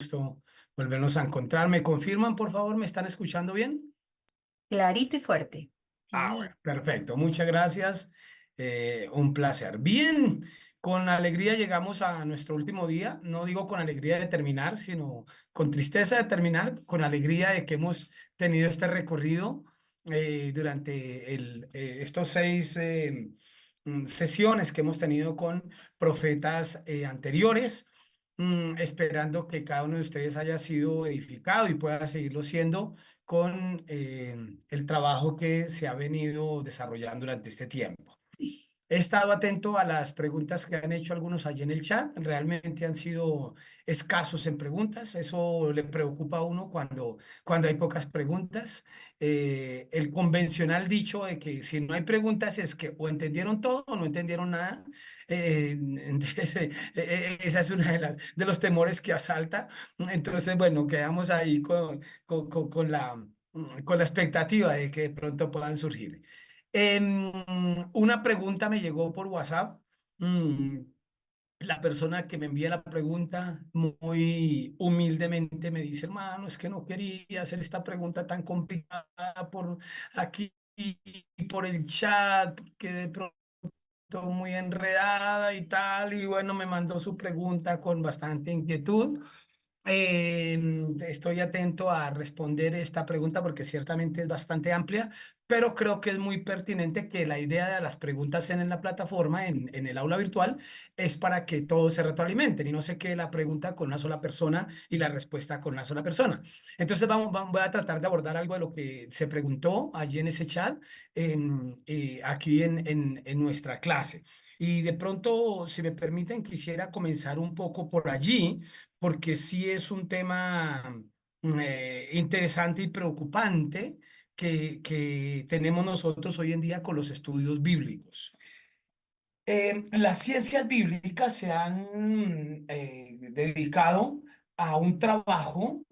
gusto volvernos a encontrar. ¿Me confirman, por favor? ¿Me están escuchando bien? Clarito y fuerte. Bueno, Sí. perfecto. Muchas gracias. Un placer. Bien, con alegría llegamos a nuestro último día. No digo con alegría de terminar, sino con tristeza de terminar, con alegría de que hemos tenido este recorrido durante estos 6 sesiones que hemos tenido con profetas anteriores, esperando que cada uno de ustedes haya sido edificado y pueda seguirlo siendo con el trabajo que se ha venido desarrollando durante este tiempo. He estado atento a las preguntas que han hecho algunos allí en el chat. Realmente han sido escasos en preguntas. Eso le preocupa a uno cuando hay pocas preguntas. El convencional dicho de que si no hay preguntas es que o entendieron todo o no entendieron nada. Entonces, esa es una de los temores que asalta. Entonces, bueno, quedamos ahí con la expectativa de que de pronto puedan surgir. Una pregunta me llegó por WhatsApp. Mm, la persona que me envía la pregunta muy humildemente me dice, hermano, es que no quería hacer esta pregunta tan complicada por aquí y por el chat, porque de pronto muy enredada y tal. Y bueno, me mandó su pregunta con bastante inquietud. Estoy atento a responder esta pregunta porque ciertamente es bastante amplia, pero creo que es muy pertinente que la idea de las preguntas en la plataforma, en el aula virtual, es para que todos se retroalimenten y no se quede la pregunta con una sola persona y la respuesta con una sola persona. Entonces voy a tratar de abordar algo de lo que se preguntó allí en ese chat, aquí en nuestra clase. Y de pronto, si me permiten, quisiera comenzar un poco por allí porque sí es un tema interesante y preocupante que tenemos nosotros hoy en día con los estudios bíblicos. Las ciencias bíblicas se han dedicado a un trabajo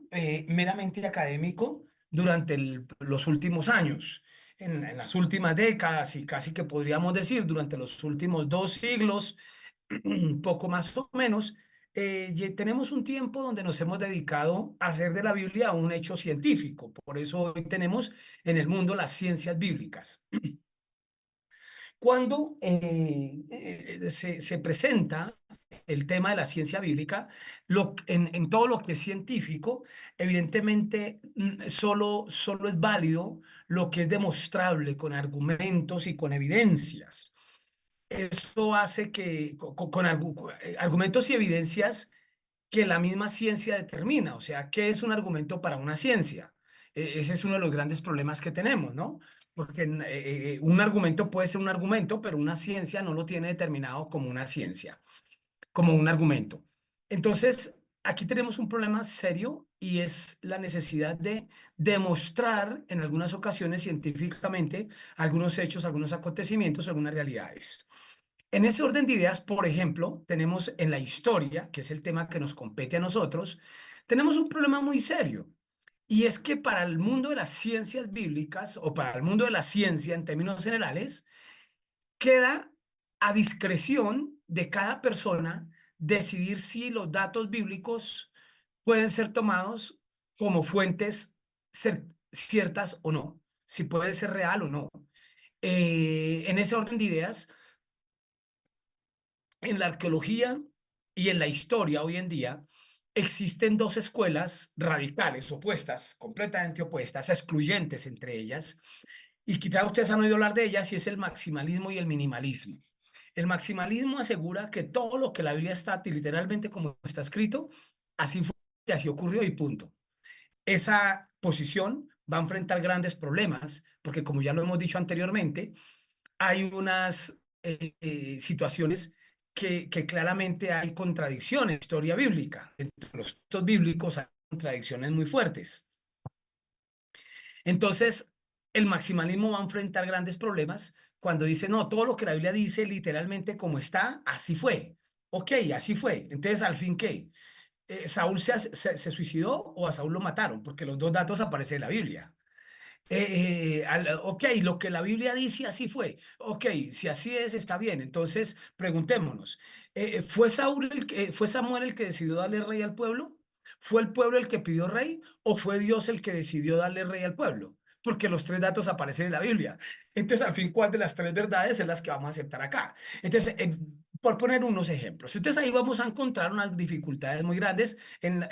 meramente académico durante los últimos años, en las últimas décadas y casi que podríamos decir durante los últimos 2 siglos, un poco más o menos. Tenemos un tiempo donde nos hemos dedicado a hacer de la Biblia un hecho científico. Por eso hoy tenemos en el mundo las ciencias bíblicas. Cuando se presenta el tema de la ciencia bíblica, en todo lo que es científico, evidentemente solo es válido lo que es demostrable con argumentos y con evidencias. Eso hace que con argumentos y evidencias que la misma ciencia determina. O sea, ¿qué es un argumento para una ciencia? Ese es uno de los grandes problemas que tenemos, ¿no? Porque un argumento puede ser un argumento, pero una ciencia no lo tiene determinado como una ciencia, como un argumento. Entonces, aquí tenemos un problema serio y es la necesidad de demostrar en algunas ocasiones científicamente algunos hechos, algunos acontecimientos, algunas realidades. En ese orden de ideas, por ejemplo, tenemos en la historia, que es el tema que nos compete a nosotros, tenemos un problema muy serio. Y es que para el mundo de las ciencias bíblicas o para el mundo de la ciencia en términos generales, queda a discreción de cada persona decidir si los datos bíblicos pueden ser tomados como fuentes ciertas o no, si puede ser real o no. En ese orden de ideas, en la arqueología y en la historia hoy en día existen dos escuelas radicales, opuestas, completamente opuestas, excluyentes entre ellas, y quizás ustedes han oído hablar de ellas, y es el maximalismo y el minimalismo. El maximalismo asegura que todo lo que la Biblia está literalmente como está escrito, así fue, y así ocurrió y punto. Esa posición va a enfrentar grandes problemas, porque como ya lo hemos dicho anteriormente, hay unas situaciones que claramente hay contradicciones en la historia bíblica. Entre los textos bíblicos hay contradicciones muy fuertes. Entonces, el maximalismo va a enfrentar grandes problemas cuando dice, no, todo lo que la Biblia dice literalmente como está, así fue. Ok, así fue. Entonces, ¿al fin qué? ¿Saúl se suicidó o a Saúl lo mataron? Porque los dos datos aparecen en la Biblia. Ok, lo que la Biblia dice así fue. Ok, si así es, está bien. Entonces, preguntémonos, ¿fue Samuel el que decidió darle rey al pueblo? ¿Fue el pueblo el que pidió rey o fue Dios el que decidió darle rey al pueblo? Porque los tres datos aparecen en la Biblia. Entonces, al fin, ¿cuál de las tres verdades es las que vamos a aceptar acá? Entonces, por poner unos ejemplos, entonces ahí vamos a encontrar unas dificultades muy grandes en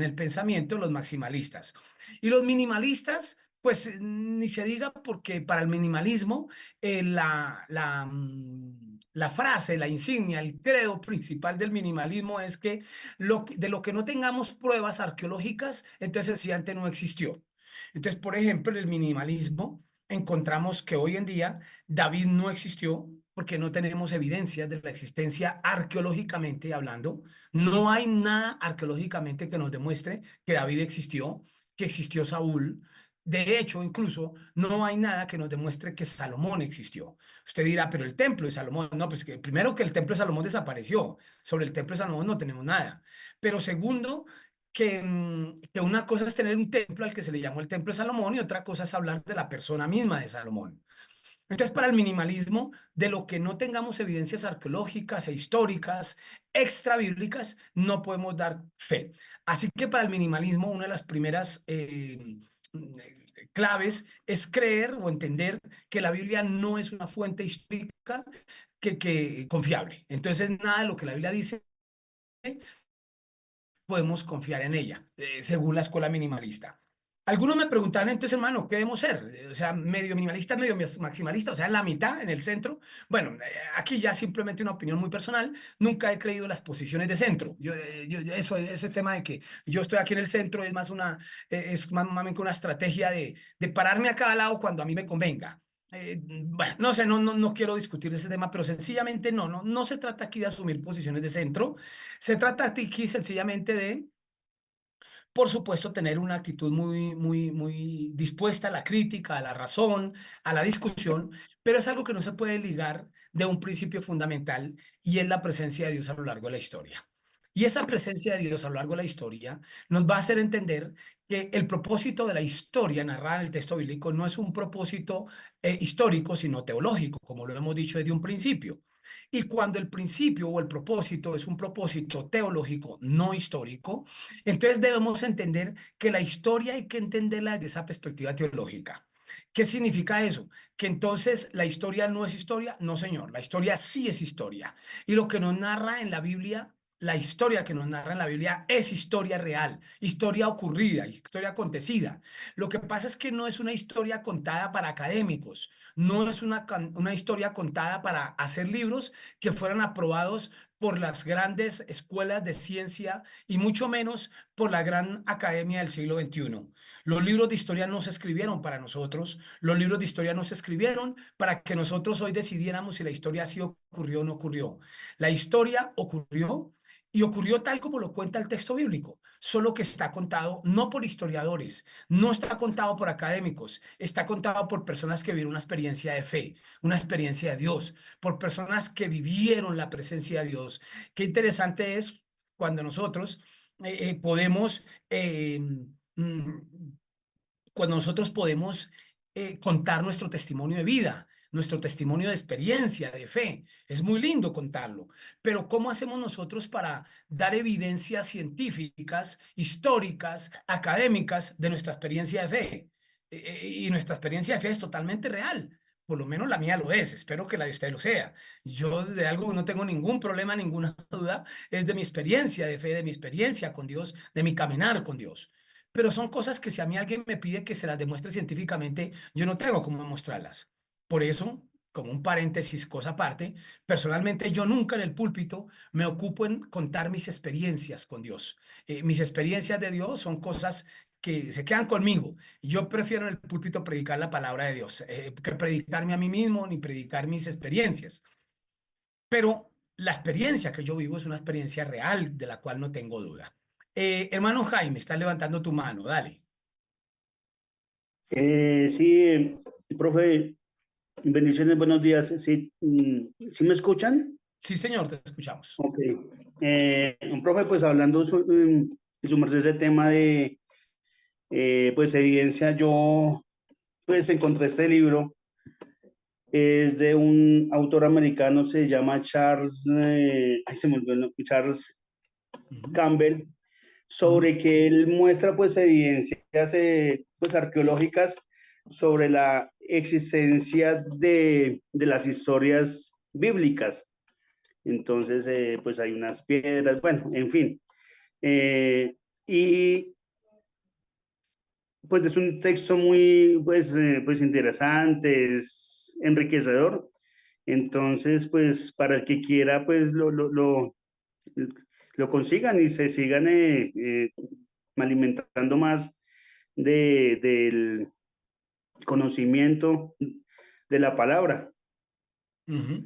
el pensamiento de los maximalistas. Y los minimalistas, pues ni se diga porque para el minimalismo la frase, la insignia, el credo principal del minimalismo es que, de lo que no tengamos pruebas arqueológicas, entonces sencillamente no existió. Entonces, por ejemplo, en el minimalismo encontramos que hoy en día David no existió porque no tenemos evidencias de la existencia arqueológicamente hablando. No hay nada arqueológicamente que nos demuestre que David existió, que existió Saúl. De hecho, incluso no hay nada que nos demuestre que Salomón existió. Usted dirá, pero el templo de Salomón, no, pues que primero que el templo de Salomón desapareció. Sobre el templo de Salomón no tenemos nada. Pero segundo, que una cosa es tener un templo al que se le llamó el templo de Salomón y otra cosa es hablar de la persona misma de Salomón. Entonces, para el minimalismo, de lo que no tengamos evidencias arqueológicas e históricas extra bíblicas, no podemos dar fe. Así que para el minimalismo, una de las primeras claves es creer o entender que la Biblia no es una fuente histórica que confiable. Entonces, nada de lo que la Biblia dice podemos confiar en ella, según la escuela minimalista. Algunos me preguntaban entonces, hermano, ¿qué debemos ser? O sea, medio minimalista, medio maximalista, o sea, en la mitad, en el centro. Bueno, aquí ya simplemente una opinión muy personal. Nunca he creído en las posiciones de centro. Eso, ese tema de que yo estoy aquí en el centro es más es más bien que una estrategia de pararme a cada lado cuando a mí me convenga. Bueno, no sé, no quiero discutir ese tema, pero sencillamente no se trata aquí de asumir posiciones de centro. Se trata aquí sencillamente de, por supuesto, tener una actitud muy dispuesta a la crítica, a la razón, a la discusión, pero es algo que no se puede ligar de un principio fundamental y es la presencia de Dios a lo largo de la historia. Y esa presencia de Dios a lo largo de la historia nos va a hacer entender que el propósito de la historia narrada en el texto bíblico no es un propósito histórico, sino teológico, como lo hemos dicho desde un principio. Y cuando el principio o el propósito es un propósito teológico, no histórico, entonces debemos entender que la historia hay que entenderla desde esa perspectiva teológica. ¿Qué significa eso? Que entonces la historia no es historia. No, señor, la historia sí es historia. Y lo que nos narra en la Biblia, la historia que nos narra en la Biblia es historia real, historia ocurrida, historia acontecida. Lo que pasa es que no es una historia contada para académicos, no es una historia contada para hacer libros que fueran aprobados por las grandes escuelas de ciencia y mucho menos por la gran academia del siglo XXI. Los libros de historia no se escribieron para nosotros, los libros de historia no se escribieron para que nosotros hoy decidiéramos si la historia sí ocurrió o no ocurrió. La historia ocurrió y ocurrió tal como lo cuenta el texto bíblico, solo que está contado no por historiadores, no está contado por académicos, está contado por personas que vivieron una experiencia de fe, una experiencia de Dios, por personas que vivieron la presencia de Dios. Qué interesante es cuando nosotros podemos, mm, cuando nosotros podemos contar nuestro testimonio de vida, nuestro testimonio de experiencia, de fe. Es muy lindo contarlo, pero ¿cómo hacemos nosotros para dar evidencias científicas, históricas, académicas de nuestra experiencia de fe? Y nuestra experiencia de fe es totalmente real. Por lo menos la mía lo es, espero que la de usted lo sea. Yo de algo no tengo ningún problema, ninguna duda, es de mi experiencia de fe, de mi experiencia con Dios, de mi caminar con Dios. Pero son cosas que si a mí alguien me pide que se las demuestre científicamente, yo no tengo cómo mostrarlas. Por eso, como un paréntesis, cosa aparte, personalmente yo nunca en el púlpito me ocupo en contar mis experiencias con Dios. Mis experiencias de Dios son cosas que se quedan conmigo. Yo prefiero en el púlpito predicar la palabra de Dios, que predicarme a mí mismo ni predicar mis experiencias. Pero la experiencia que yo vivo es una experiencia real de la cual no tengo duda. Hermano Jaime, estás levantando tu mano, dale. Sí, profe, bendiciones, buenos días. Sí, ¿sí me escuchan? Sí, señor, te escuchamos. Ok. Profe, pues hablando en su merced ese tema de, pues evidencia, yo pues encontré este libro, es de un autor americano, se llama Charles, ay, se me olvidó, Charles Ujú. Campbell. sobre que él muestra pues evidencias pues arqueológicas sobre la existencia de las historias bíblicas. Entonces, pues hay unas piedras, bueno, en fin. Y pues es un texto muy, pues interesante, es enriquecedor. Entonces, pues para el que quiera, pues lo consigan y se sigan alimentando más del conocimiento de la palabra. Ujú.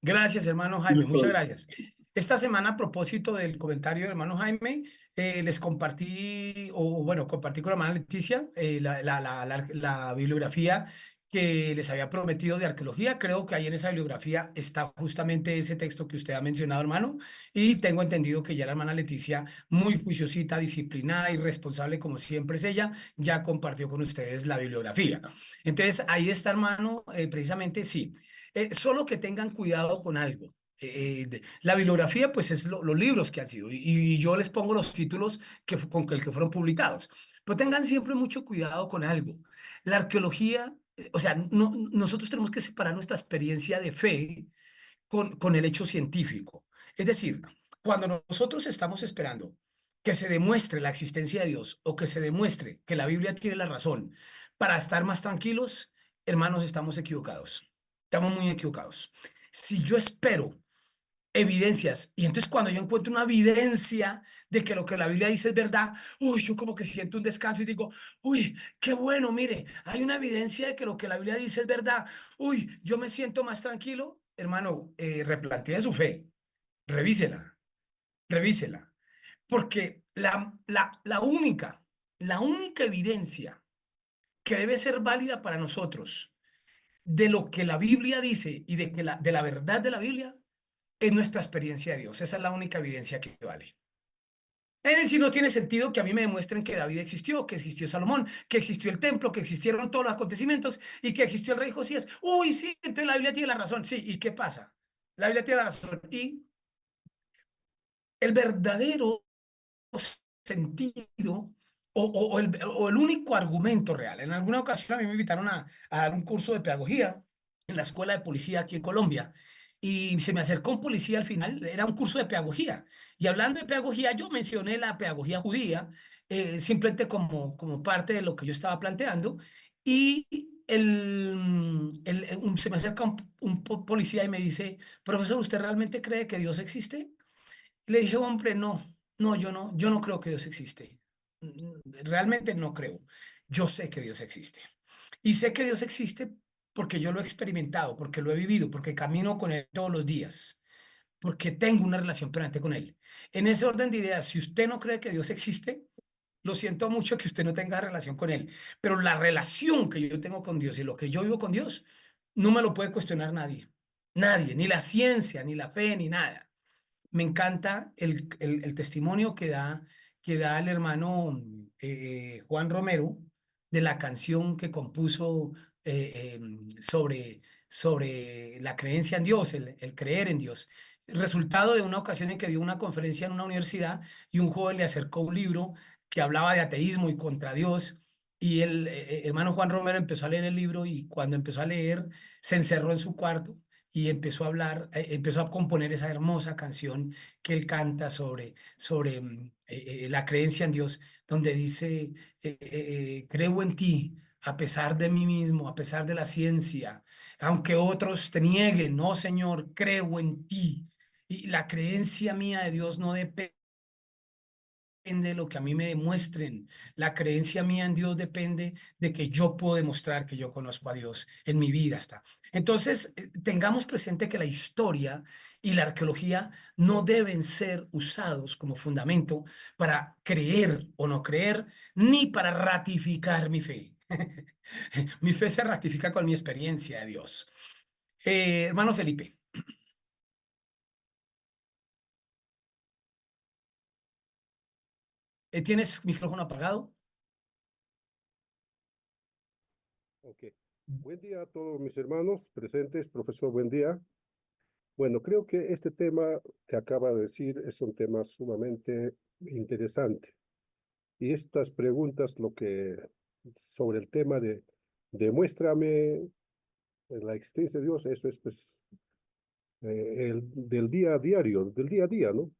Gracias, hermano Jaime, muchas Gusto. gracias. Esta semana, a propósito del comentario del hermano Jaime, les compartí, o bueno, compartí con la hermana Leticia la bibliografía que les había prometido de arqueología. Creo que ahí en esa bibliografía está justamente ese texto que usted ha mencionado, hermano, y tengo entendido que ya la hermana Leticia, muy juiciosita, disciplinada y responsable como siempre es ella, ya compartió con ustedes la bibliografía. Entonces, ahí está, hermano, precisamente sí. Solo que tengan cuidado con algo. La bibliografía, pues, es los libros que han sido, y yo les pongo los títulos con el que fueron publicados. Pero tengan siempre mucho cuidado con algo. La arqueología, o sea, nosotros tenemos que separar nuestra experiencia de fe con el hecho científico. Es decir, cuando nosotros estamos esperando que se demuestre la existencia de Dios o que se demuestre que la Biblia tiene la razón para estar más tranquilos, hermanos, estamos equivocados. Estamos muy equivocados. Si yo espero evidencias y entonces cuando yo encuentro una evidencia de que lo que la Biblia dice es verdad, uy, yo como que siento un descanso y digo, uy, qué bueno, mire, hay una evidencia de que lo que la Biblia dice es verdad, uy, yo me siento más tranquilo, hermano, replantee su fe, revísela, revísela, porque la única evidencia que debe ser válida para nosotros de lo que la Biblia dice y de la verdad de la Biblia es nuestra experiencia de Dios. Esa es la única evidencia que vale. Es decir, no tiene sentido que a mí me demuestren que David existió, que existió Salomón, que existió el templo, que existieron todos los acontecimientos y que existió el rey Josías. Uy, sí, entonces la Biblia tiene la razón. Sí, ¿y qué pasa? La Biblia tiene la razón. Y el verdadero sentido o el único argumento real. En alguna ocasión a mí me invitaron a dar un curso de pedagogía en la escuela de policía aquí en Colombia y se me acercó un policía al final, era un curso de pedagogía. Y hablando de pedagogía, yo mencioné la pedagogía judía simplemente como parte de lo que yo estaba planteando y se me acerca un policía y me dice, profesor, ¿usted realmente cree que Dios existe? Le dije, hombre, yo no creo que Dios existe. Realmente no creo. Yo sé que Dios existe. Y sé que Dios existe porque yo lo he experimentado, porque lo he vivido, porque camino con Él todos los días, porque tengo una relación permanente con Él. En ese orden de ideas, si usted no cree que Dios existe, lo siento mucho que usted no tenga relación con Él, pero la relación que yo tengo con Dios y lo que yo vivo con Dios, no me lo puede cuestionar nadie. Nadie, ni la ciencia, ni la fe, ni nada. Me encanta el testimonio que da el hermano Juan Romero de la canción que compuso sobre la creencia en Dios, el creer en Dios. Resultado de una ocasión en que dio una conferencia en una universidad y un joven le acercó un libro que hablaba de ateísmo y contra Dios. Y el hermano Juan Romero empezó a leer el libro y cuando empezó a leer se encerró en su cuarto y empezó a hablar, empezó a componer esa hermosa canción que él canta sobre la creencia en Dios, donde dice, creo en ti a pesar de mí mismo, a pesar de la ciencia, aunque otros te nieguen, no, Señor, creo en ti. Y la creencia mía de Dios no depende de lo que a mí me demuestren. La creencia mía en Dios depende de que yo puedo demostrar que yo conozco a Dios en mi vida hasta. Entonces, tengamos presente que la historia y la arqueología no deben ser usados como fundamento para creer o no creer, ni para ratificar mi fe. Mi fe se ratifica con mi experiencia de Dios. Hermano Felipe, ¿tienes micrófono apagado? Ok. Buen día a todos mis hermanos presentes, profesor, buen día. Bueno, creo que este tema que acaba de decir es un tema sumamente interesante. Y estas preguntas sobre el tema de demuéstrame la existencia de Dios, eso es pues del día a diario, del día a día, ¿no?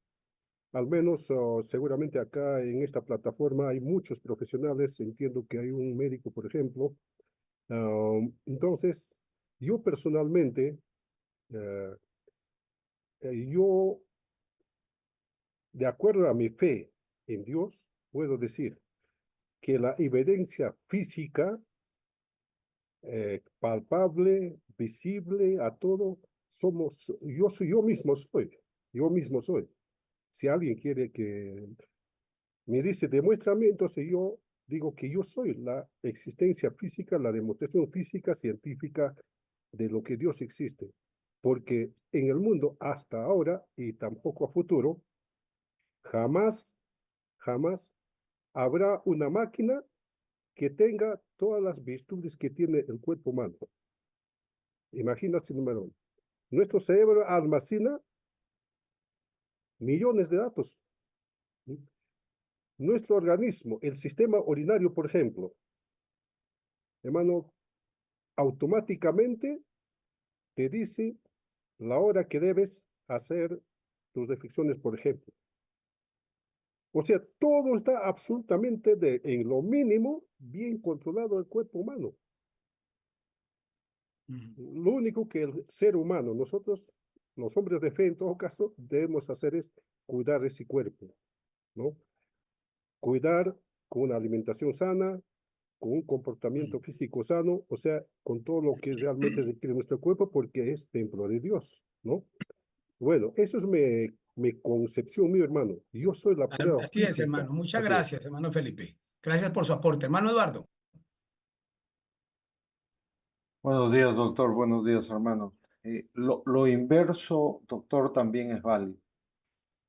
Al menos seguramente acá en esta plataforma hay muchos profesionales, entiendo que hay un médico, por ejemplo. Entonces, yo personalmente, eh, yo, de acuerdo a mi fe en Dios, puedo decir que la evidencia física, palpable, visible a todo, yo mismo soy. Si alguien quiere que me dice, demuéstrame, entonces yo digo que yo soy la existencia física, la demostración física, científica de lo que Dios existe. Porque en el mundo hasta ahora y tampoco a futuro, jamás, jamás habrá una máquina que tenga todas las virtudes que tiene el cuerpo humano. Imagínate, número uno. Nuestro cerebro almacena millones de datos. Nuestro organismo, el sistema urinario, por ejemplo, hermano, automáticamente te dice la hora que debes hacer tus reflexiones, por ejemplo. O sea, todo está absolutamente en lo mínimo bien controlado el cuerpo humano. Lo único que el ser humano, nosotros, los hombres de fe en todo caso, debemos hacer es cuidar ese cuerpo, ¿no? Cuidar con una alimentación sana, con un comportamiento físico sano, o sea, con todo lo que realmente requiere nuestro cuerpo, porque es templo de Dios, ¿no? Bueno, eso es mi concepción, mi hermano. Yo soy la prueba Así es, física. hermano. Muchas Así es. gracias, hermano Felipe. Gracias por su aporte. Hermano Eduardo. Buenos días, doctor. Buenos días, hermanos. Lo inverso, doctor, también es válido.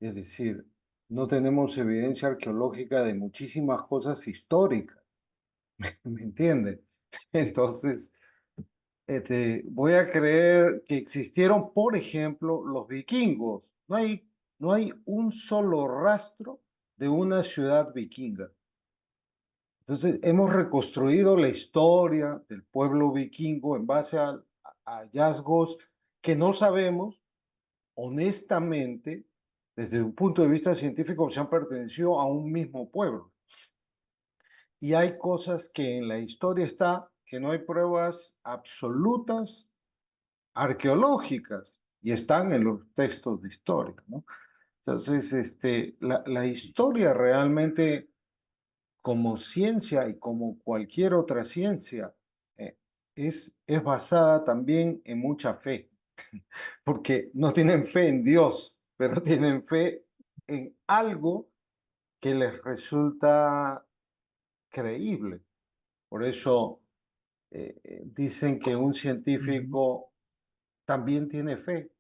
Es decir, no tenemos evidencia arqueológica de muchísimas cosas históricas. ¿Me entiende? Entonces, voy a creer que existieron, por ejemplo, los vikingos. No hay un solo rastro de una ciudad vikinga. Entonces, hemos reconstruido la historia del pueblo vikingo en base a hallazgos que no sabemos, honestamente, desde un punto de vista científico, si han pertenecido a un mismo pueblo. Y hay cosas que en la historia está, que no hay pruebas absolutas arqueológicas y están en los textos de historia, ¿no? Entonces, la historia realmente como ciencia y como cualquier otra ciencia, es basada también en mucha fe, porque no tienen fe en Dios, pero tienen fe en algo que les resulta creíble. Por eso dicen que un científico también tiene fe,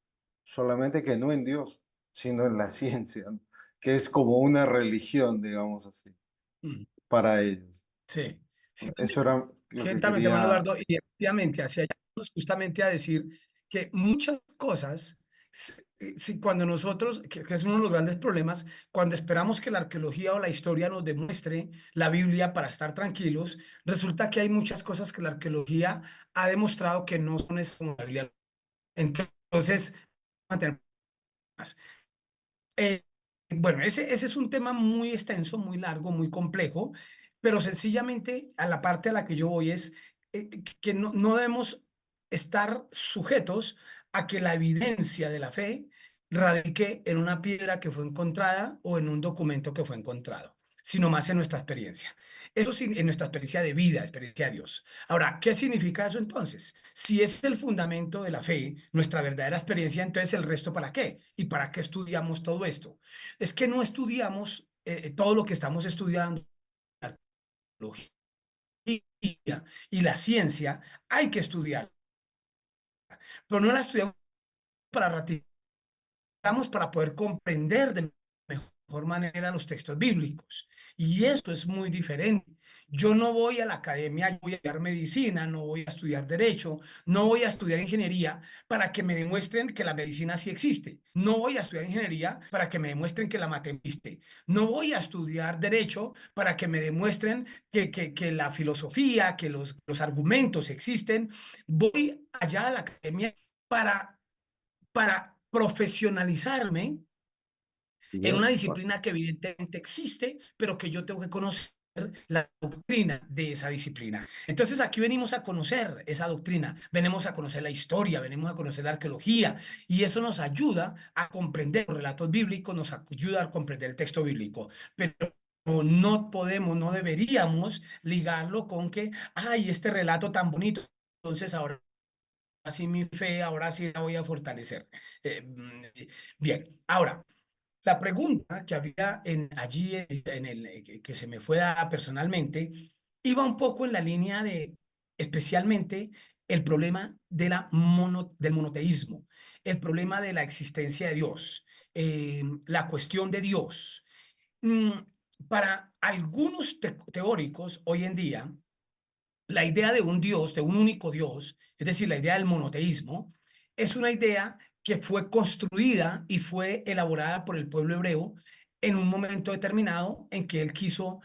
solamente que no en Dios, sino en la ciencia, ¿no? Que es como una religión, digamos así, Ujú. para ellos. Sí, sí, Eso era lo que ciertamente, hermano quería. Eduardo, y efectivamente, hacia allá vamos justamente a decir que muchas cosas, cuando nosotros, que es uno de los grandes problemas, cuando esperamos que la arqueología o la historia nos demuestre la Biblia para estar tranquilos, resulta que hay muchas cosas que la arqueología ha demostrado que no son como la Biblia. Entonces, mantener más. Eh, bueno, ese es un tema muy extenso, muy largo, muy complejo, pero sencillamente a la parte a la que yo voy es que no debemos estar sujetos a que la evidencia de la fe radique en una piedra que fue encontrada o en un documento que fue encontrado, sino más en nuestra experiencia. Eso sí, en nuestra experiencia de vida, experiencia de Dios. Ahora, ¿qué significa eso entonces? Si ese es el fundamento de la fe, nuestra verdadera experiencia, entonces el resto ¿para qué? ¿Y para qué estudiamos todo esto? Es que no estudiamos todo lo que estamos estudiando, la teología y la ciencia, hay que estudiar, pero no la estudiamos para ratificar, para poder comprender de mejor manera los textos bíblicos. Y esto es muy diferente. Yo no voy a la academia, yo voy a estudiar medicina, no voy a estudiar derecho, no voy a estudiar ingeniería para que me demuestren que la medicina sí existe. No voy a estudiar ingeniería para que me demuestren que la matemática existe. No voy a estudiar derecho para que me demuestren que la filosofía, que los argumentos existen. Voy allá a la academia para profesionalizarme en Ya, una disciplina que evidentemente existe, pero que yo tengo que conocer la doctrina de esa disciplina. Entonces aquí venimos a conocer esa doctrina, venimos a conocer la historia, venimos a conocer la arqueología, y eso nos ayuda a comprender los relatos bíblicos, nos ayuda a comprender el texto bíblico, pero no podemos, no deberíamos ligarlo con que, ay, este relato tan bonito, entonces ahora sí mi fe, ahora sí la voy a fortalecer. Bien, ahora, la pregunta que había allí que se me fue dada personalmente iba un poco en la línea de especialmente el problema del monoteísmo, el problema de la existencia de Dios, la cuestión de Dios. Mm, para algunos teóricos hoy en día, la idea de un Dios, de un único Dios, es decir, la idea del monoteísmo, es una idea que fue construida y fue elaborada por el pueblo hebreo en un momento determinado en que él quiso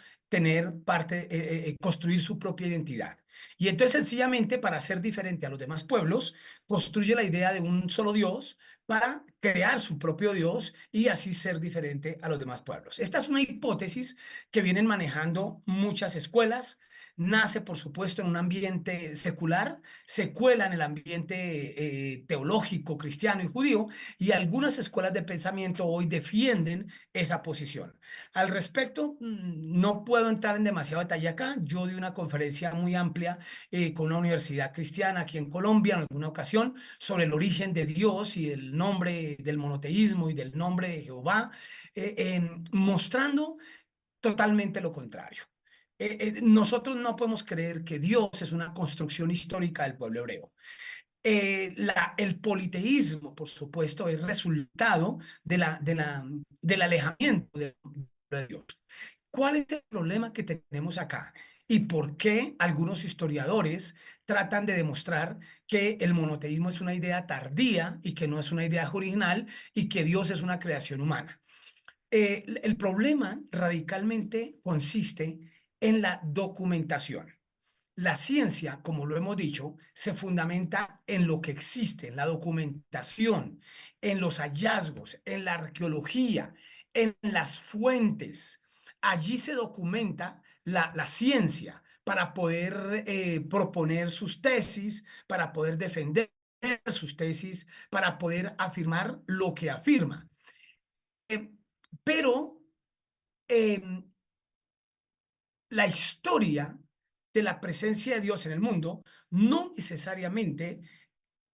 construir su propia identidad. Y entonces sencillamente para ser diferente a los demás pueblos, construye la idea de un solo Dios para crear su propio Dios y así ser diferente a los demás pueblos. Esta es una hipótesis que vienen manejando muchas escuelas. Nace, por supuesto, en un ambiente secular, se cuela en el ambiente teológico, cristiano y judío, y algunas escuelas de pensamiento hoy defienden esa posición. Al respecto, no puedo entrar en demasiado detalle acá. Yo di una conferencia muy amplia con una universidad cristiana aquí en Colombia en alguna ocasión sobre el origen de Dios y el nombre del monoteísmo y del nombre de Jehová, mostrando totalmente lo contrario. Nosotros no podemos creer que Dios es una construcción histórica del pueblo hebreo. El politeísmo, por supuesto, es resultado del alejamiento de Dios. ¿Cuál es el problema que tenemos acá? ¿Y por qué algunos historiadores tratan de demostrar que el monoteísmo es una idea tardía y que no es una idea original y que Dios es una creación humana? El problema radicalmente consiste en la documentación. La ciencia, como lo hemos dicho, se fundamenta en lo que existe, en la documentación, en los hallazgos, en la arqueología, en las fuentes. Allí se documenta la ciencia para poder proponer sus tesis, para poder defender sus tesis, para poder afirmar lo que afirma. Eh, pero em, la historia de la presencia de Dios en el mundo no necesariamente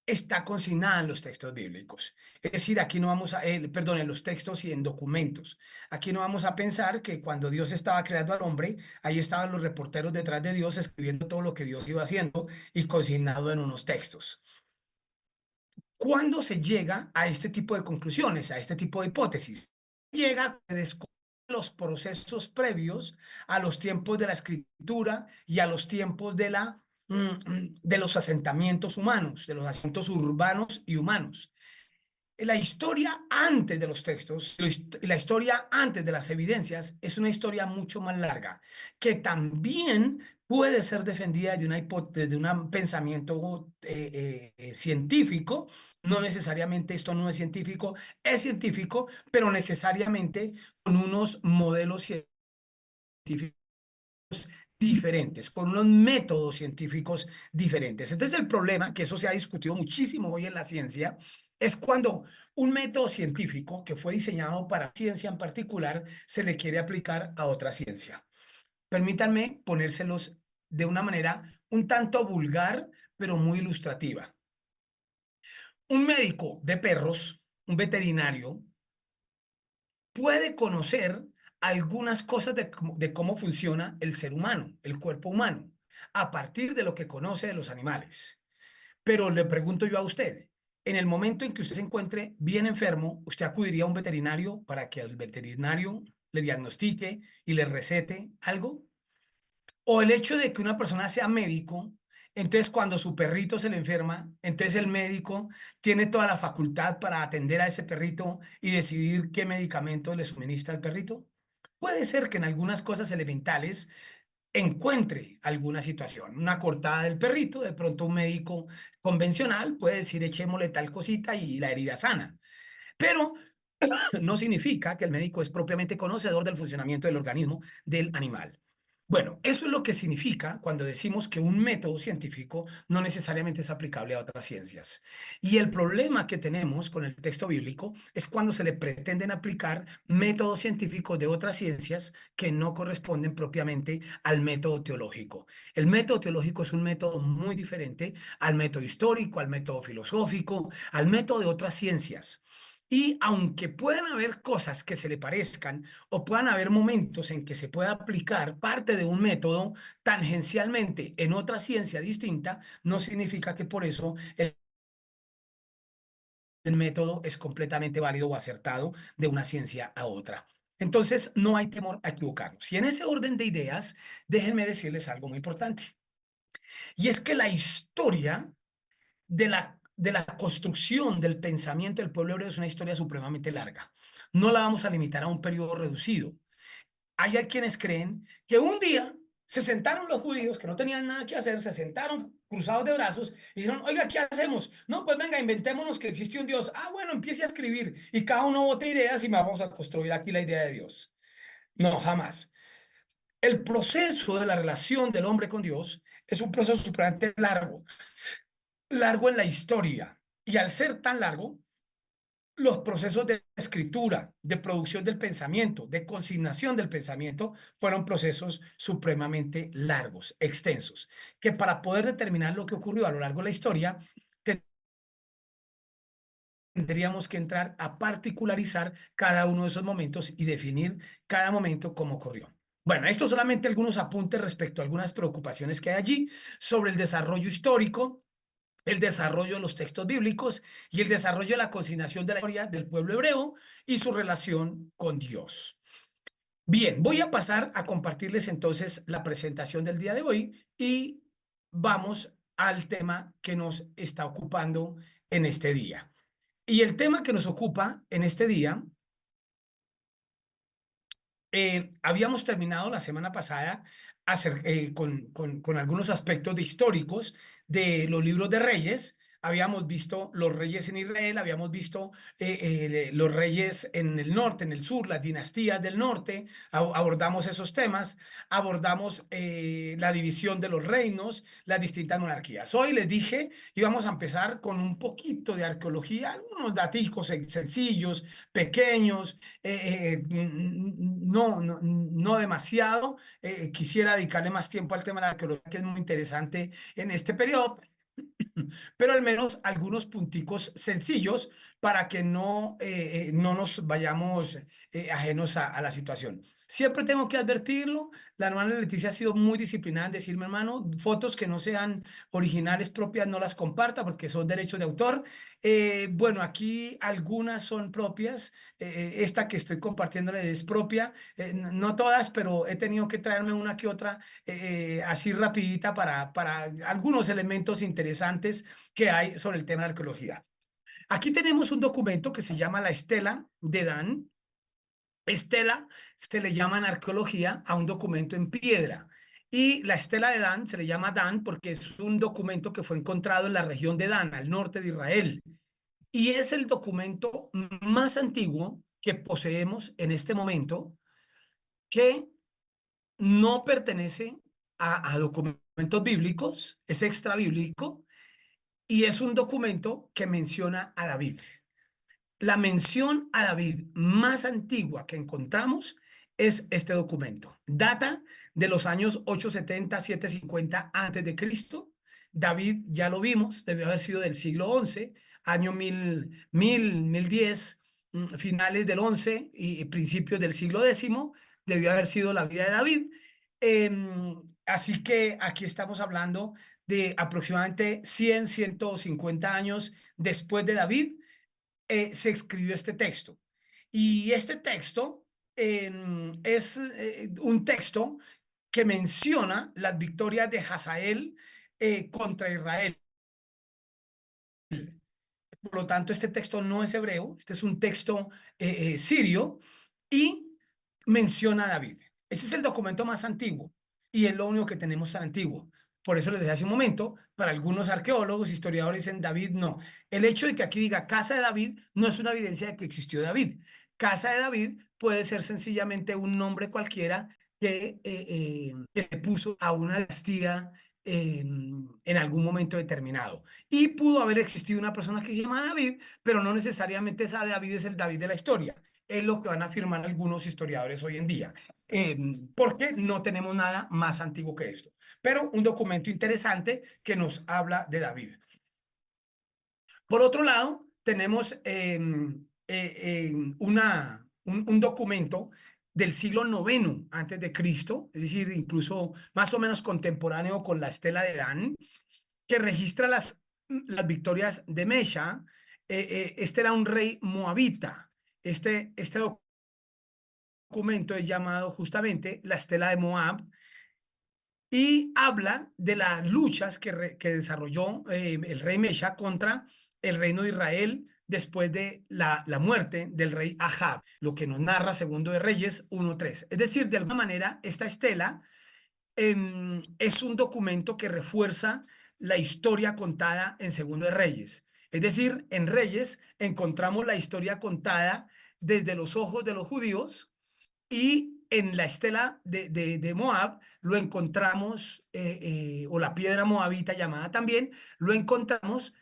está consignada en los textos bíblicos. Es decir, aquí no vamos a, perdón, en los textos y en documentos. Aquí no vamos a pensar que cuando Dios estaba creando al hombre, ahí estaban los reporteros detrás de Dios escribiendo todo lo que Dios iba haciendo y consignado en unos textos. ¿Cuándo se llega a este tipo de conclusiones, a este tipo de hipótesis? Llega a descubrir los procesos previos a los tiempos de la escritura y a los tiempos de los asentamientos humanos, de los asentamientos urbanos y humanos. La historia antes de los textos, la historia antes de las evidencias es una historia mucho más larga, que también puede ser defendida de un pensamiento científico. No necesariamente esto no es científico, pero necesariamente con unos modelos científicos diferentes, con unos métodos científicos diferentes. Entonces el problema, que eso se ha discutido muchísimo hoy en la ciencia, es cuando un método científico que fue diseñado para ciencia en particular se le quiere aplicar a otra ciencia. Permítanme ponérselos de una manera un tanto vulgar, pero muy ilustrativa. Un médico de perros, un veterinario, puede conocer algunas cosas de cómo funciona el ser humano, el cuerpo humano, a partir de lo que conoce de los animales. Pero le pregunto yo a usted, en el momento en que usted se encuentre bien enfermo, ¿usted acudiría a un veterinario para que el veterinario le diagnostique y le recete algo? O el hecho de que una persona sea médico, entonces cuando su perrito se le enferma, entonces el médico tiene toda la facultad para atender a ese perrito y decidir qué medicamento le suministra al perrito. Puede ser que en algunas cosas elementales encuentre alguna situación, una cortada del perrito, de pronto un médico convencional puede decir echémosle tal cosita y la herida sana. Pero no significa que el médico es propiamente conocedor del funcionamiento del organismo del animal. Bueno, eso es lo que significa cuando decimos que un método científico no necesariamente es aplicable a otras ciencias. Y el problema que tenemos con el texto bíblico es cuando se le pretenden aplicar métodos científicos de otras ciencias que no corresponden propiamente al método teológico. El método teológico es un método muy diferente al método histórico, al método filosófico, al método de otras ciencias. Y aunque puedan haber cosas que se le parezcan o puedan haber momentos en que se pueda aplicar parte de un método tangencialmente en otra ciencia distinta, no significa que por eso el método es completamente válido o acertado de una ciencia a otra. Entonces, no hay temor a equivocarnos. Y en ese orden de ideas, déjenme decirles algo muy importante. Y es que la historia de la construcción del pensamiento del pueblo hebreo es una historia supremamente larga. No la vamos a limitar a un periodo reducido. Hay quienes creen que un día se sentaron los judíos que no tenían nada que hacer, se sentaron cruzados de brazos y dijeron, oiga, ¿qué hacemos? No, pues venga, inventémonos que existe un Dios. Ah, bueno, empiece a escribir y cada uno bote ideas y vamos a construir aquí la idea de Dios. No, jamás. El proceso de la relación del hombre con Dios es un proceso supremamente largo en la historia. Y al ser tan largo, los procesos de escritura, de producción del pensamiento, de consignación del pensamiento, fueron procesos supremamente largos, extensos, que para poder determinar lo que ocurrió a lo largo de la historia, tendríamos que entrar a particularizar cada uno de esos momentos y definir cada momento cómo ocurrió. Bueno, esto solamente algunos apuntes respecto a algunas preocupaciones que hay allí sobre el desarrollo histórico, el desarrollo de los textos bíblicos y el desarrollo de la consignación de la historia del pueblo hebreo y su relación con Dios. Bien, voy a pasar a compartirles entonces la presentación del día de hoy y vamos al tema que nos está ocupando en este día. Y el tema que nos ocupa en este día, habíamos terminado la semana pasada con algunos aspectos históricos de los libros de Reyes. Habíamos visto los reyes en Israel, habíamos visto los reyes en el norte, en el sur, las dinastías del norte, abordamos esos temas, abordamos la división de los reinos, las distintas monarquías. Hoy les dije, íbamos a empezar con un poquito de arqueología, algunos daticos sencillos, pequeños, no demasiado. Quisiera dedicarle más tiempo al tema de la arqueología, que es muy interesante en este periodo, pero al menos algunos punticos sencillos para que no nos vayamos ajenos a la situación. Siempre tengo que advertirlo, la hermana Leticia ha sido muy disciplinada en decirme, hermano, fotos que no sean originales propias no las comparta porque son derechos de autor. Bueno, aquí algunas son propias, esta que estoy compartiéndole es propia, no todas, pero he tenido que traerme una que otra así rapidita para algunos elementos interesantes que hay sobre el tema de arqueología. Aquí tenemos un documento que se llama la Estela de Dan. Estela se le llama en arqueología a un documento en piedra. Y la Estela de Dan se le llama Dan porque es un documento que fue encontrado en la región de Dan, al norte de Israel. Y es el documento más antiguo que poseemos en este momento que no pertenece a documentos bíblicos, es extra bíblico y es un documento que menciona a David. La mención a David más antigua que encontramos es este documento. Data de los años 870, 750 antes de Cristo. David, ya lo vimos, debió haber sido del siglo XI, año 1010, finales del XI y principios del siglo X, debió haber sido la vida de David. Así que aquí estamos hablando de aproximadamente 100, 150 años después de David, se escribió este texto. Y este texto es un texto que menciona las victorias de Hazael contra Israel. Por lo tanto, este texto no es hebreo, este es un texto sirio y menciona a David. Ese es el documento más antiguo y es lo único que tenemos tan antiguo. Por eso les decía hace un momento, para algunos arqueólogos, historiadores dicen David, no. El hecho de que aquí diga casa de David no es una evidencia de que existió David. Casa de David puede ser sencillamente un nombre cualquiera que se puso a una dinastía en algún momento determinado. Y pudo haber existido una persona que se llama David, pero no necesariamente esa David es el David de la historia. Es lo que van a afirmar algunos historiadores hoy en día, porque no tenemos nada más antiguo que esto. Pero un documento interesante que nos habla de David. Por otro lado, tenemos un documento del siglo IX antes de Cristo, es decir, incluso más o menos contemporáneo con la estela de Dan, que registra las victorias de Mesha. Este era un rey moabita. Este documento es llamado justamente la estela de Moab y habla de las luchas que desarrolló el rey Mesha contra el reino de Israel después de la muerte del rey Ahab, lo que nos narra Segundo de Reyes 1:3. Es decir, de alguna manera, esta estela es un documento que refuerza la historia contada en Segundo de Reyes. Es decir, en Reyes encontramos la historia contada desde los ojos de los judíos y en la estela de Moab lo encontramos, o la piedra moabita llamada también, lo encontramos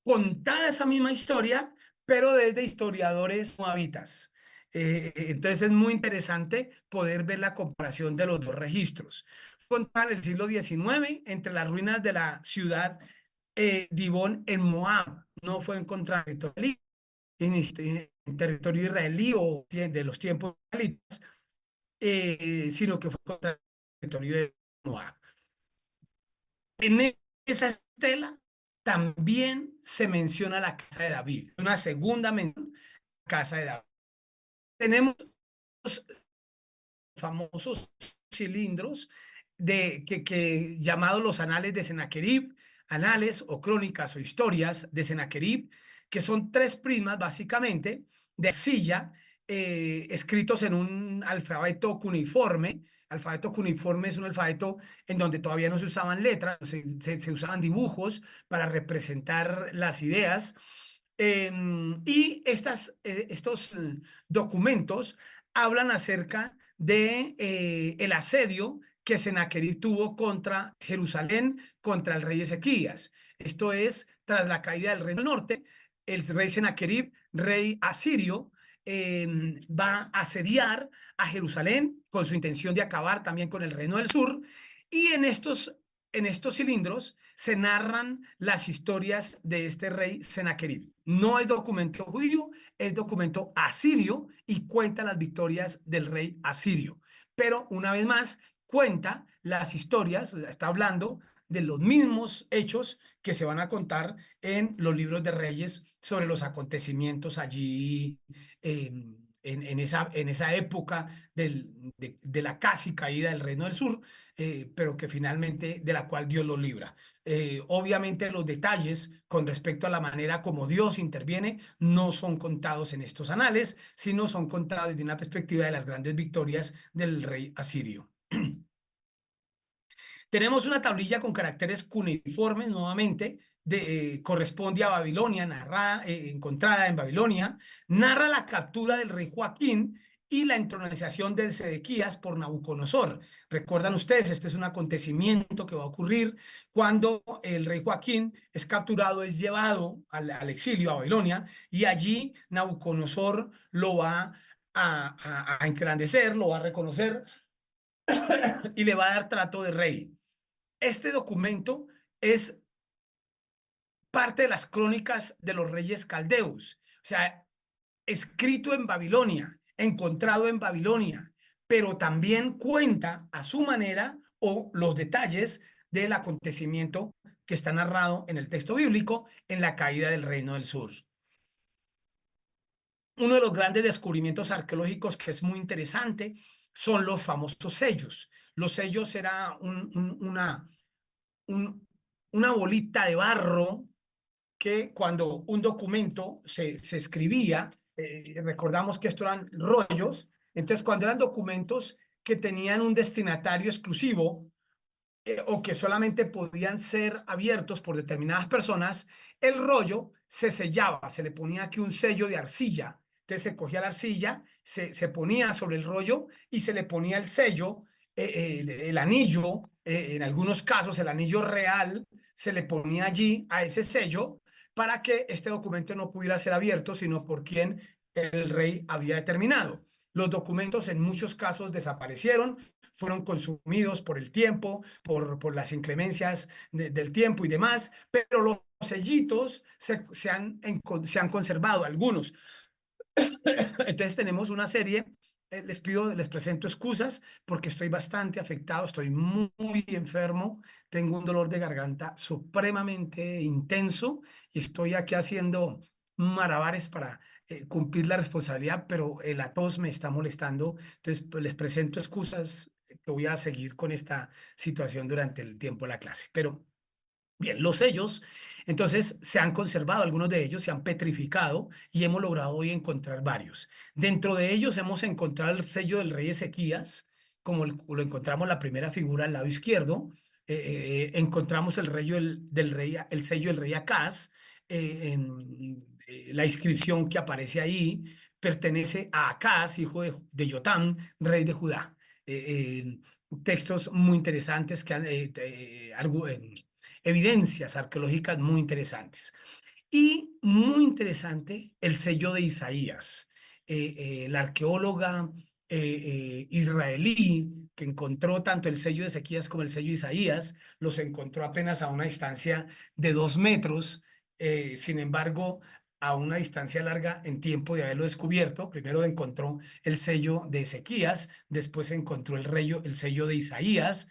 contada esa misma historia, pero desde historiadores moabitas. Entonces es muy interesante poder ver la comparación de los dos registros. Contar el siglo XIX entre las ruinas de la ciudad Dibón en Moab. No fue encontrado en territorio israelí o de los tiempos israelitas, sino que fue contra el territorio de Moab. En esa estela también se menciona la casa de David, una segunda mención, casa de David. Tenemos los famosos cilindros llamados los anales de Senaquerib, anales o crónicas o historias de Senaquerib, que son tres prismas básicamente de arcilla, escritos en un alfabeto cuneiforme. Alfabeto cuneiforme es un alfabeto en donde todavía no se usaban letras, se usaban dibujos para representar las ideas. Y estos documentos hablan acerca de el asedio que Senaquerib tuvo contra Jerusalén, contra el rey Ezequías. Esto es, tras la caída del reino del norte, el rey Senaquerib, rey asirio, va a asediar a Jerusalén con su intención de acabar también con el reino del sur. Y en estos cilindros se narran las historias de este rey Senaquerib. No es documento judío, es documento asirio y cuenta las victorias del rey asirio. Pero una vez más, cuenta las historias, está hablando de los mismos hechos que se van a contar en los libros de Reyes sobre los acontecimientos allí en esa época de la casi caída del reino del sur, pero que finalmente de la cual Dios los libra. Obviamente los detalles con respecto a la manera como Dios interviene no son contados en estos anales, sino son contados desde una perspectiva de las grandes victorias del rey asirio. Tenemos una tablilla con caracteres cuneiformes nuevamente, corresponde a Babilonia, encontrada en Babilonia, narra la captura del rey Joaquín y la entronización de Sedequías por Nabucodonosor. Recuerdan ustedes, este es un acontecimiento que va a ocurrir cuando el rey Joaquín es capturado, es llevado al exilio a Babilonia, y allí Nabucodonosor lo va a engrandecer, lo va a reconocer y le va a dar trato de rey. Este documento es parte de las crónicas de los reyes caldeos, o sea, escrito en Babilonia, encontrado en Babilonia, pero también cuenta a su manera o los detalles del acontecimiento que está narrado en el texto bíblico en la caída del reino del sur. Uno de los grandes descubrimientos arqueológicos que es muy interesante son los famosos sellos. Los sellos era un- una bolita de barro que cuando un documento se escribía, recordamos que esto eran rollos, entonces cuando eran documentos que tenían un destinatario exclusivo, o que solamente podían ser abiertos por determinadas personas, el rollo se sellaba, se le ponía aquí un sello de arcilla. Entonces se cogía la arcilla, se ponía sobre el rollo y se le ponía el sello, el anillo, en algunos casos el anillo real, se le ponía allí a ese sello para que este documento no pudiera ser abierto, sino por quien el rey había determinado. Los documentos en muchos casos desaparecieron, fueron consumidos por el tiempo, por las inclemencias del tiempo y demás, pero los sellitos se han conservado, algunos. Entonces tenemos una serie, les presento excusas porque estoy bastante afectado, estoy muy enfermo, tengo un dolor de garganta supremamente intenso y estoy aquí haciendo malabares para cumplir la responsabilidad, pero la tos me está molestando, entonces pues, les presento excusas que voy a seguir con esta situación durante el tiempo de la clase, pero bien, los sellos, entonces se han conservado, algunos de ellos se han petrificado y hemos logrado hoy encontrar varios. Dentro de ellos hemos encontrado el sello del rey Ezequías, como lo encontramos en la primera figura al lado izquierdo. Encontramos el, del rey, el sello del rey Acaz. La inscripción que aparece ahí pertenece a Acaz, hijo de Yotam, rey de Judá. Textos muy interesantes que han evidencias arqueológicas muy interesantes. Y muy interesante el sello de Isaías. La arqueóloga israelí que encontró tanto el sello de Ezequías como el sello de Isaías, los encontró apenas a una distancia de 2 metros. Sin embargo, a una distancia larga en tiempo de haberlo descubierto, primero encontró el sello de Ezequías, después encontró el sello de Isaías,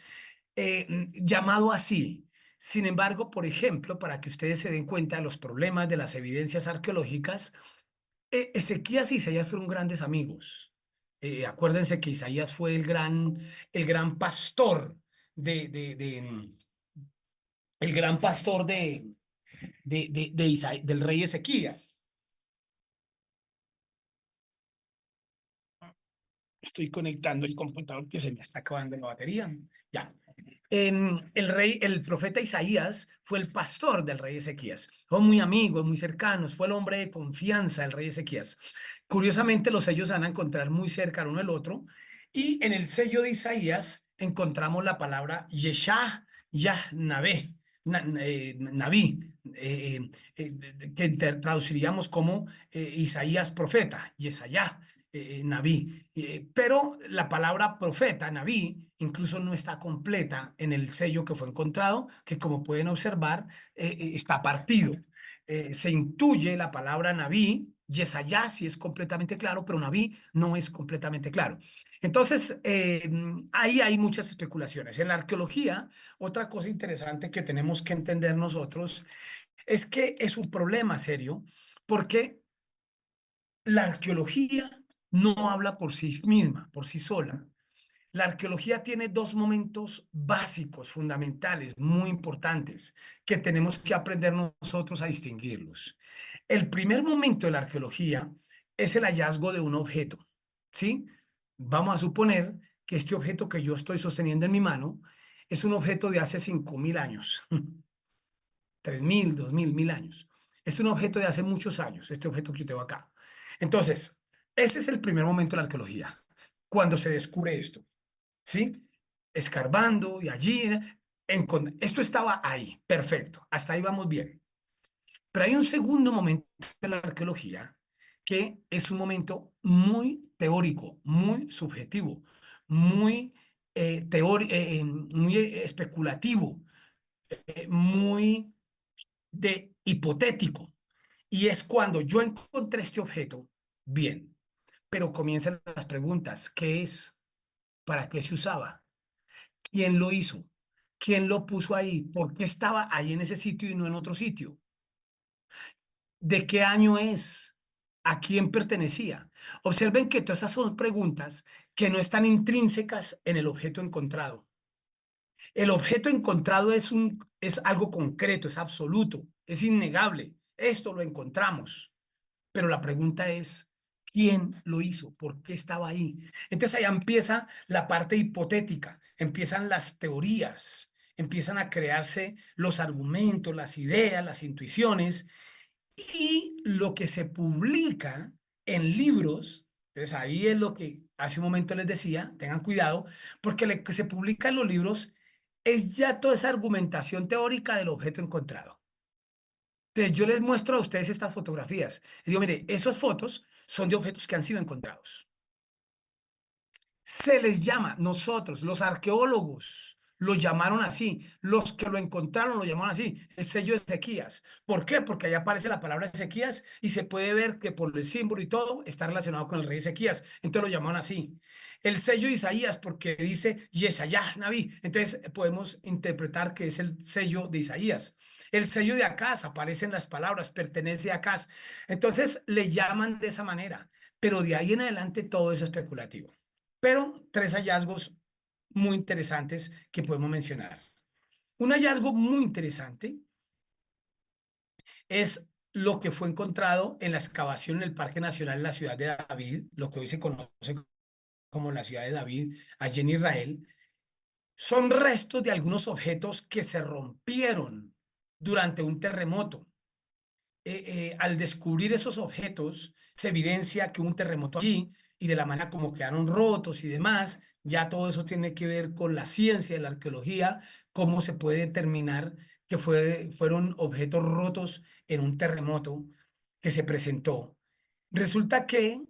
llamado así. Sin embargo, por ejemplo, para que ustedes se den cuenta de los problemas de las evidencias arqueológicas, Ezequías y Isaías fueron grandes amigos. Acuérdense que Isaías fue el gran pastor el gran pastor del rey Ezequías. Estoy conectando el computador que se me está acabando la batería. Ya. El profeta Isaías fue el pastor del rey Ezequías. Fueron muy amigos, muy cercanos. Fue el hombre de confianza del rey Ezequías. Curiosamente, los sellos se van a encontrar muy cerca el uno del otro. Y en el sello de Isaías encontramos la palabra Yeshá, Yahnavé, Naví, que traduciríamos como Isaías profeta, Yesayá. Naví. Pero la palabra profeta, Naví, incluso no está completa en el sello que fue encontrado, que como pueden observar, está partido. Se intuye la palabra Naví, Yesayá sí es completamente claro, pero Naví no es completamente claro. Entonces, ahí hay muchas especulaciones. En la arqueología, otra cosa interesante que tenemos que entender nosotros es que es un problema serio, porque la arqueología no habla por sí misma, por sí sola. La arqueología tiene dos momentos básicos, fundamentales, muy importantes, que tenemos que aprender nosotros a distinguirlos. El primer momento de la arqueología es el hallazgo de un objeto, ¿sí? Vamos a suponer que este objeto que yo estoy sosteniendo en mi mano es un objeto de hace 5.000 años, 3.000, 2.000, 1.000 años. Es un objeto de hace muchos años, este objeto que yo tengo acá. Entonces, ese es el primer momento de la arqueología, cuando se descubre esto, ¿sí? Escarbando y allí, esto estaba ahí, perfecto, hasta ahí vamos bien. Pero hay un segundo momento de la arqueología que es un momento muy teórico, muy subjetivo, muy, muy especulativo, muy de hipotético. Y es cuando yo encontré este objeto, bien, pero comienzan las preguntas. ¿Qué es? ¿Para qué se usaba? ¿Quién lo hizo? ¿Quién lo puso ahí? ¿Por qué estaba ahí en ese sitio y no en otro sitio? ¿De qué año es? ¿A quién pertenecía? Observen que todas esas son preguntas que no están intrínsecas en el objeto encontrado. El objeto encontrado es algo concreto, es absoluto, es innegable. Esto lo encontramos. Pero la pregunta es, ¿quién lo hizo? ¿Por qué estaba ahí? Entonces allá empieza la parte hipotética, empiezan las teorías, empiezan a crearse los argumentos, las ideas, las intuiciones, y lo que se publica en libros. Entonces ahí es lo que hace un momento les decía, tengan cuidado, porque lo que se publica en los libros es ya toda esa argumentación teórica del objeto encontrado. Entonces yo les muestro a ustedes estas fotografías. Y digo, mire, esas fotos son de objetos que han sido encontrados. Se les llama, nosotros, los arqueólogos, lo llamaron así. Los que lo encontraron lo llamaron así. El sello de Ezequías. ¿Por qué? Porque allá aparece la palabra Ezequías y se puede ver que por el símbolo y todo está relacionado con el rey Ezequías. Entonces lo llamaron así. El sello de Isaías porque dice Yesayah Naví. Entonces podemos interpretar que es el sello de Isaías. El sello de Acaz, aparecen las palabras, pertenece a Acaz. Entonces le llaman de esa manera. Pero de ahí en adelante todo es especulativo. Pero tres hallazgos muy interesantes que podemos mencionar. Un hallazgo muy interesante es lo que fue encontrado en la excavación en el Parque Nacional en la ciudad de David, lo que hoy se conoce como la ciudad de David, allí en Israel. Son restos de algunos objetos que se rompieron durante un terremoto. Al descubrir esos objetos, se evidencia que hubo un terremoto allí y de la manera como quedaron rotos y demás, ya todo eso tiene que ver con la ciencia de la arqueología, cómo se puede determinar que fueron objetos rotos en un terremoto que se presentó. Resulta que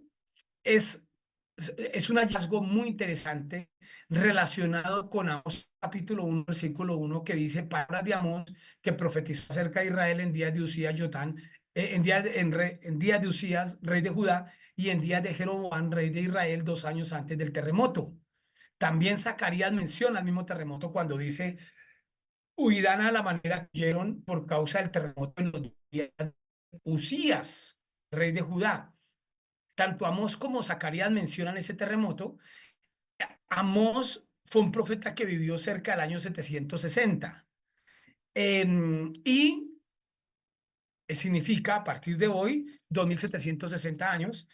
es, es un hallazgo muy interesante relacionado con Amós capítulo 1, versículo 1, que dice palabras de Amós que profetizó acerca de Israel en días de Usías, Yotán, en días de Usías, rey de Judá, y en días de Jeroboam, rey de Israel, 2 años antes del terremoto. También Zacarías menciona el mismo terremoto cuando dice, huirán a la manera que huyeron por causa del terremoto en los días de Usías, rey de Judá. Tanto Amós como Zacarías mencionan ese terremoto. Amós fue un profeta que vivió cerca del año 760. Y significa, a partir de hoy, 2760 años,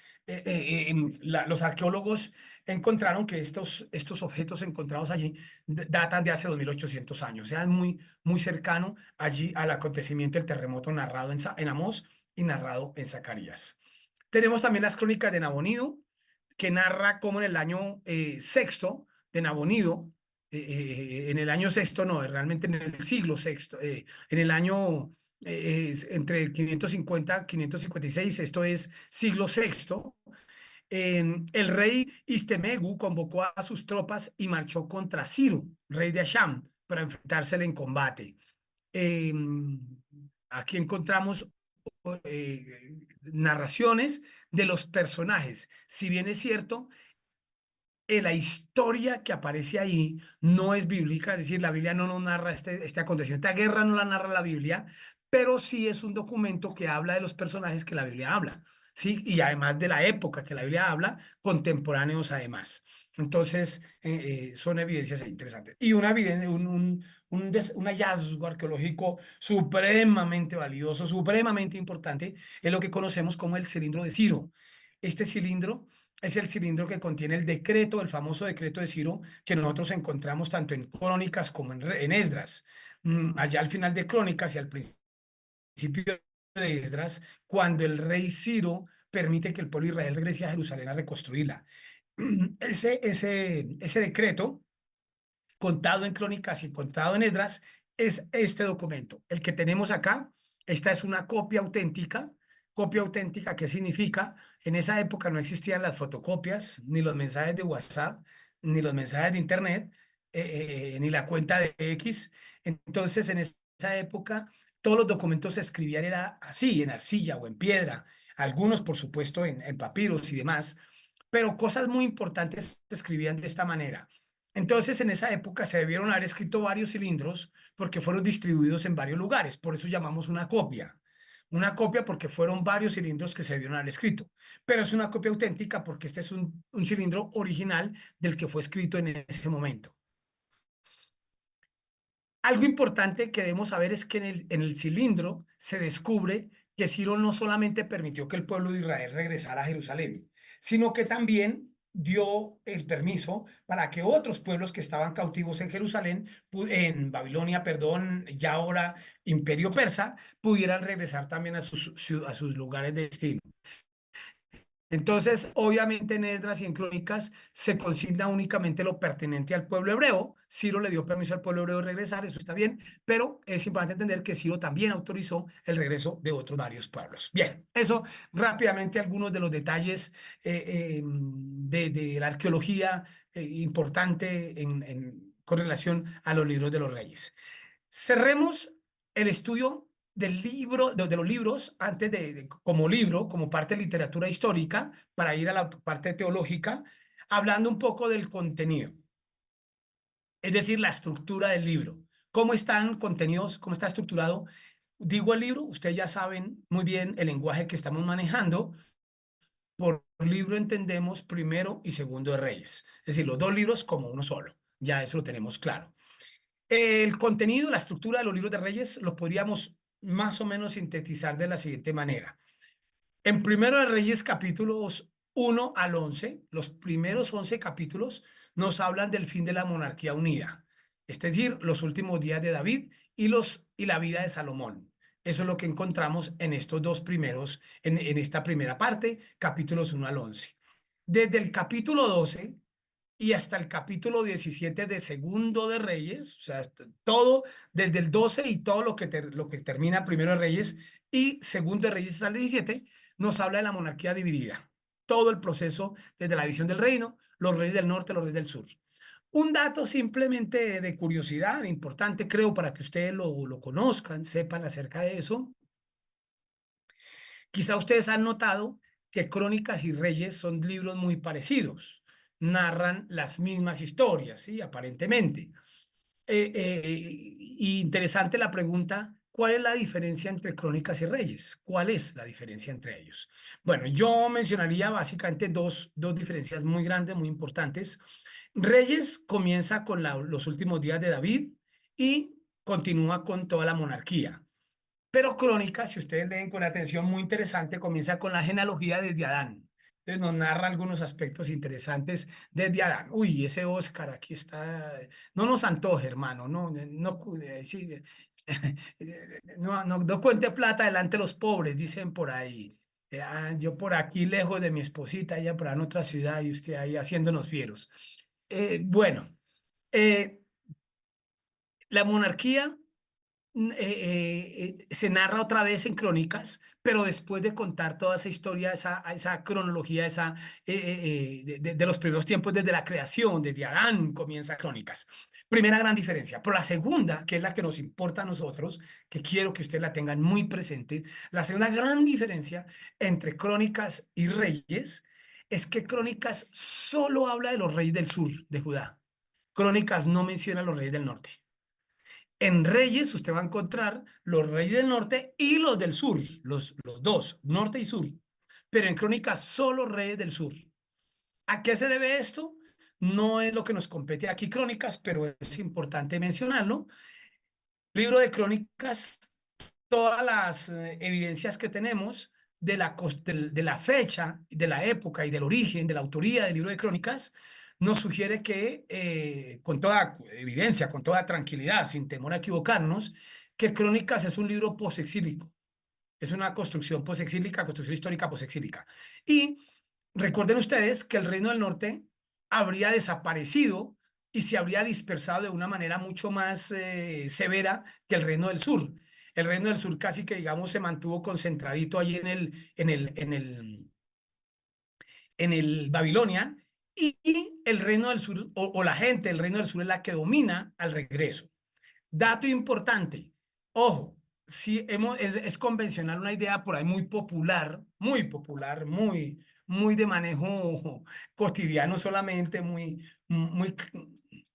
los arqueólogos encontraron que estos objetos encontrados allí datan de hace 2800 años. O sea, es muy, muy cercano allí al acontecimiento del terremoto narrado en Amós y narrado en Zacarías. Tenemos también las crónicas de Nabonido, que narra cómo en el año sexto de Nabonido, en el año sexto, no, realmente en el siglo sexto, en el año entre 550 y 556, esto es siglo sexto, el rey Istemegu convocó a sus tropas y marchó contra Ciro, rey de Asham, para enfrentársele en combate. Aquí encontramos narraciones de los personajes. Si bien es cierto, la historia que aparece ahí no es bíblica, es decir, la Biblia no nos narra este acontecimiento, esta guerra no la narra la Biblia, pero sí es un documento que habla de los personajes que la Biblia habla, ¿sí? Y además de la época que la Biblia habla, contemporáneos además. Entonces, son evidencias interesantes. Y una evidencia, un hallazgo arqueológico supremamente valioso, supremamente importante, es lo que conocemos como el cilindro de Ciro. Este cilindro es el cilindro que contiene el decreto, el famoso decreto de Ciro, que nosotros encontramos tanto en Crónicas como en Esdras. Allá al final de Crónicas y al principio de Esdras, cuando el rey Ciro permite que el pueblo de Israel regrese a Jerusalén a reconstruirla. Ese decreto, contado en Crónicas y contado en Esdras, es este documento. El que tenemos acá, esta es una copia auténtica. Copia auténtica, ¿qué significa? En esa época no existían las fotocopias, ni los mensajes de WhatsApp, ni los mensajes de Internet, ni la cuenta de X. Entonces, en esa época, todos los documentos se escribían era así, en arcilla o en piedra, algunos, por supuesto, en papiros y demás, pero cosas muy importantes se escribían de esta manera. Entonces, en esa época se debieron haber escrito varios cilindros porque fueron distribuidos en varios lugares, por eso llamamos una copia. Una copia porque fueron varios cilindros que se vieron al escrito, pero es una copia auténtica porque este es un cilindro original del que fue escrito en ese momento. Algo importante que debemos saber es que en el cilindro se descubre que Ciro no solamente permitió que el pueblo de Israel regresara a Jerusalén, sino que también dio el permiso para que otros pueblos que estaban cautivos en Jerusalén, en Babilonia, perdón, ya ahora Imperio Persa, pudieran regresar también a sus lugares de destino. Entonces, obviamente en Esdras y en Crónicas se consigna únicamente lo pertinente al pueblo hebreo. Ciro le dio permiso al pueblo hebreo de regresar, eso está bien, pero es importante entender que Ciro también autorizó el regreso de otros varios pueblos. Bien, eso rápidamente algunos de los detalles de la arqueología importante con relación a los libros de los reyes. Cerremos el estudio del libro, de los libros, antes como libro, como parte de literatura histórica, para ir a la parte teológica, hablando un poco del contenido. Es decir, la estructura del libro. ¿Cómo están contenidos? ¿Cómo está estructurado? Digo el libro, ustedes ya saben muy bien el lenguaje que estamos manejando. Por libro entendemos primero y segundo de Reyes. Es decir, los dos libros como uno solo. Ya eso lo tenemos claro. El contenido, la estructura de los libros de Reyes los podríamos más o menos sintetizar de la siguiente manera. En Primero de Reyes, capítulos 1 al 11, los primeros 11 capítulos nos hablan del fin de la monarquía unida, es decir, los últimos días de David y la vida de Salomón. Eso es lo que encontramos en estos dos primeros, en esta primera parte, capítulos 1 al 11. Desde el capítulo 12 y hasta el capítulo 17 de Segundo de Reyes, o sea, todo desde el 12 y todo lo que termina Primero de Reyes y Segundo de Reyes hasta el 17, nos habla de la monarquía dividida. Todo el proceso desde la división del reino, los reyes del norte, los reyes del sur. Un dato simplemente de curiosidad, importante creo para que ustedes lo conozcan, sepan acerca de eso. Quizá ustedes han notado que Crónicas y Reyes son libros muy parecidos, narran las mismas historias, ¿sí? Aparentemente. Y interesante la pregunta, ¿cuál es la diferencia entre Crónicas y Reyes? ¿Cuál es la diferencia entre ellos? Bueno, yo mencionaría básicamente dos diferencias muy grandes, muy importantes. Reyes comienza con los últimos días de David y continúa con toda la monarquía. Pero Crónicas, si ustedes leen con atención, muy interesante, comienza con la genealogía desde Adán. Entonces nos narra algunos aspectos interesantes desde Adán. Uy, ese Oscar aquí está. No nos antoje, hermano. No, no, sí, no cuente plata delante de los pobres, dicen por ahí. Yo por aquí lejos de mi esposita, ella por ahí en otra ciudad y usted ahí haciéndonos fieros. Bueno, eh, la monarquía se narra otra vez en Crónicas, pero después de contar toda esa historia, esa cronología, de los primeros tiempos, desde la creación, desde Adán, comienza Crónicas. Primera gran diferencia. Pero la segunda, que es la que nos importa a nosotros, que quiero que ustedes la tengan muy presente, la segunda gran diferencia entre Crónicas y Reyes es que Crónicas solo habla de los reyes del sur de Judá. Crónicas no menciona a los reyes del norte. En Reyes usted va a encontrar los reyes del norte y los del sur, los dos, norte y sur. Pero en Crónicas solo reyes del sur. ¿A qué se debe esto? No es lo que nos compete aquí Crónicas, pero es importante mencionarlo. Libro de Crónicas, todas las evidencias que tenemos de la fecha, de la época y del origen, de la autoría del libro de Crónicas, nos sugiere que, con toda evidencia, con toda tranquilidad, sin temor a equivocarnos, que Crónicas es un libro posexílico. Es una construcción posexílica, construcción histórica posexílica. Y recuerden ustedes que el Reino del Norte habría desaparecido y se habría dispersado de una manera mucho más severa que el Reino del Sur. El Reino del Sur casi que, digamos, se mantuvo concentradito allí en el Babilonia, y el Reino del Sur, o la gente del Reino del Sur es la que domina al regreso. Dato importante, ojo, si es convencional una idea por ahí muy popular, muy de manejo cotidiano solamente, muy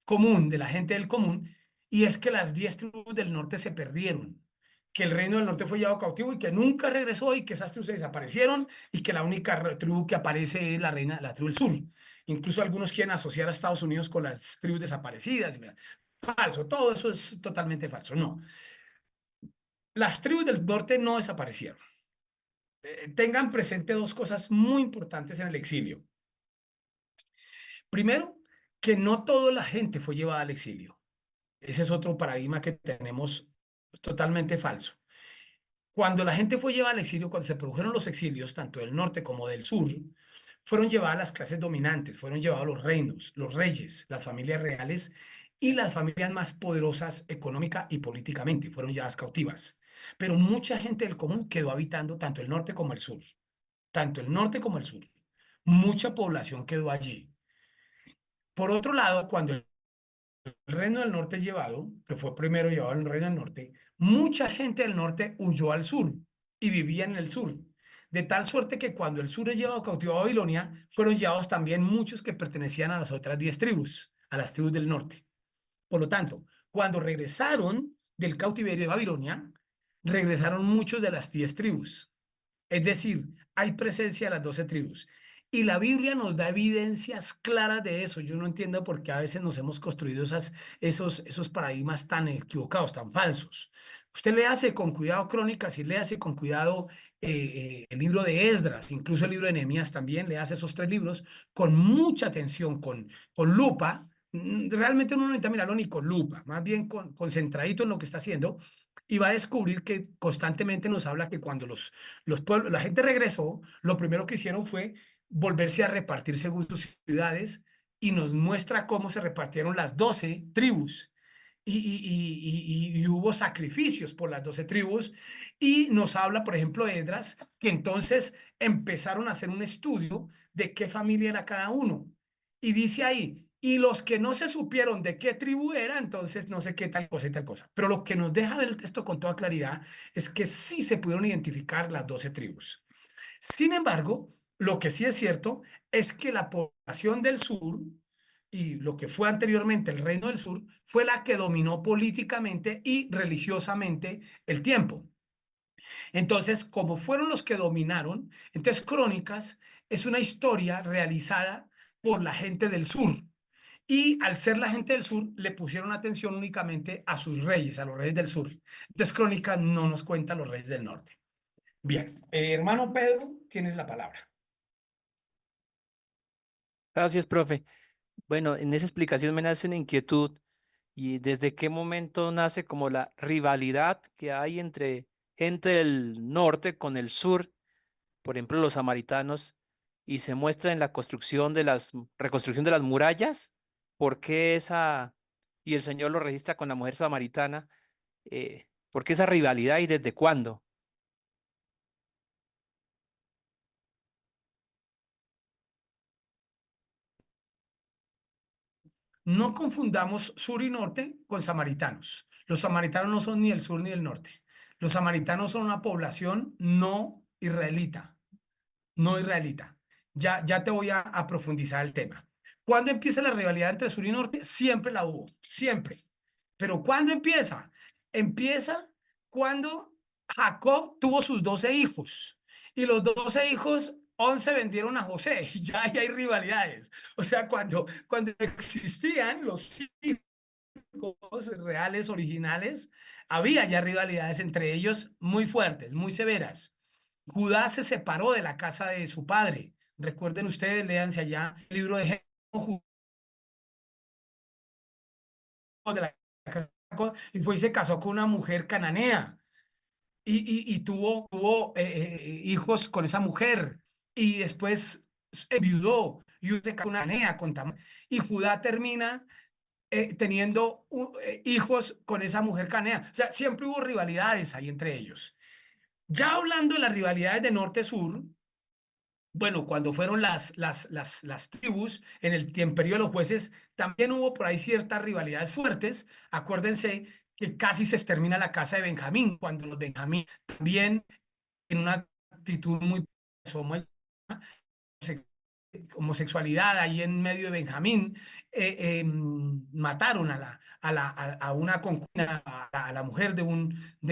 común, de la gente del común, y es que las 10 tribus del norte se perdieron. que el reino del norte fue llevado cautivo y que nunca regresó y que esas tribus se desaparecieron y que la única tribu que aparece es la tribu del sur. Incluso algunos quieren asociar a Estados Unidos con las tribus desaparecidas. Falso, todo eso es totalmente falso. No, las tribus del norte no desaparecieron. Tengan presente dos cosas muy importantes en el exilio. Primero, que no toda la gente fue llevada al exilio. Ese es otro paradigma que tenemos totalmente falso. Cuando la gente fue llevada al exilio, cuando se produjeron los exilios, tanto del norte como del sur, fueron llevadas las clases dominantes, fueron llevados los reinos, los reyes, las familias reales y las familias más poderosas económica y políticamente, fueron llevadas cautivas. Pero mucha gente del común quedó habitando tanto el norte como el sur, tanto el norte como el sur. Mucha población quedó allí. Por otro lado, cuando el reino del norte es llevado, que fue primero llevado al reino del norte, mucha gente del norte huyó al sur y vivía en el sur. De tal suerte que cuando el sur es llevado cautivo a Babilonia, fueron llevados también muchos que pertenecían a las otras 10 tribus, a las tribus del norte. Por lo tanto, cuando regresaron del cautiverio de Babilonia, regresaron muchos de las 10 tribus. Es decir, hay presencia de las 12 tribus. Y la Biblia nos da evidencias claras de eso. Yo no entiendo por qué a veces nos hemos construido esos paradigmas tan equivocados, tan falsos. Usted le hace con cuidado Crónicas y le hace con cuidado el libro de Esdras, incluso el libro de Nehemías también, le hace esos tres libros con mucha atención, con lupa. Realmente uno no necesita mirarlo ni con lupa, más bien concentradito en lo que está haciendo y va a descubrir que constantemente nos habla que cuando los pueblos, la gente regresó, lo primero que hicieron fue volverse a repartir según sus ciudades y nos muestra cómo se repartieron las 12 tribus. Y hubo sacrificios por las 12 tribus y nos habla, por ejemplo, Esdras, que entonces empezaron a hacer un estudio de qué familia era cada uno. Y dice ahí, y los que no se supieron de qué tribu era, entonces no sé qué tal cosa y tal cosa. Pero lo que nos deja ver el texto con toda claridad es que sí se pudieron identificar las 12 tribus. Sin embargo, lo que sí es cierto es que la población del sur y lo que fue anteriormente el reino del sur fue la que dominó políticamente y religiosamente el tiempo. Entonces, como fueron los que dominaron, entonces Crónicas es una historia realizada por la gente del sur. Y al ser la gente del sur, le pusieron atención únicamente a sus reyes, a los reyes del sur. Entonces, Crónicas no nos cuenta a los reyes del norte. Bien, hermano Pedro, tienes la palabra. Gracias, profe. Bueno, en esa explicación me nace una inquietud y desde qué momento nace como la rivalidad que hay entre gente del norte con el sur, por ejemplo, los samaritanos, y se muestra en la construcción de reconstrucción de las murallas. ¿Por qué y el Señor lo registra con la mujer samaritana? ¿Por qué esa rivalidad y desde cuándo? No confundamos sur y norte con samaritanos. Los samaritanos no son ni el sur ni el norte. Los samaritanos son una población no israelita, no israelita. Ya te voy a profundizar el tema. ¿Cuándo empieza la rivalidad entre sur y norte? Siempre la hubo, siempre. Pero ¿cuándo empieza? Empieza cuando Jacob tuvo sus 12 hijos y los 12 hijos, 11 vendieron a José y ya ahí hay rivalidades. O sea, cuando existían los hijos reales, originales, había ya rivalidades entre ellos muy fuertes, muy severas. Judá se separó de la casa de su padre. Recuerden ustedes, léanse allá el libro de Génesis, de la casa, y fue y se casó con una mujer cananea y tuvo hijos con esa mujer y después enviudó y se casó con una cananea con y Judá termina teniendo hijos con esa mujer cananea. O sea, siempre hubo rivalidades ahí entre ellos. Ya hablando de las rivalidades de norte-sur, bueno, cuando fueron las tribus en el periodo de los jueces, también hubo por ahí ciertas rivalidades fuertes. Acuérdense que casi se extermina la casa de Benjamín, cuando los Benjamín también en una actitud muy homosexualidad ahí en medio de Benjamín, mataron a una concubina, a la mujer de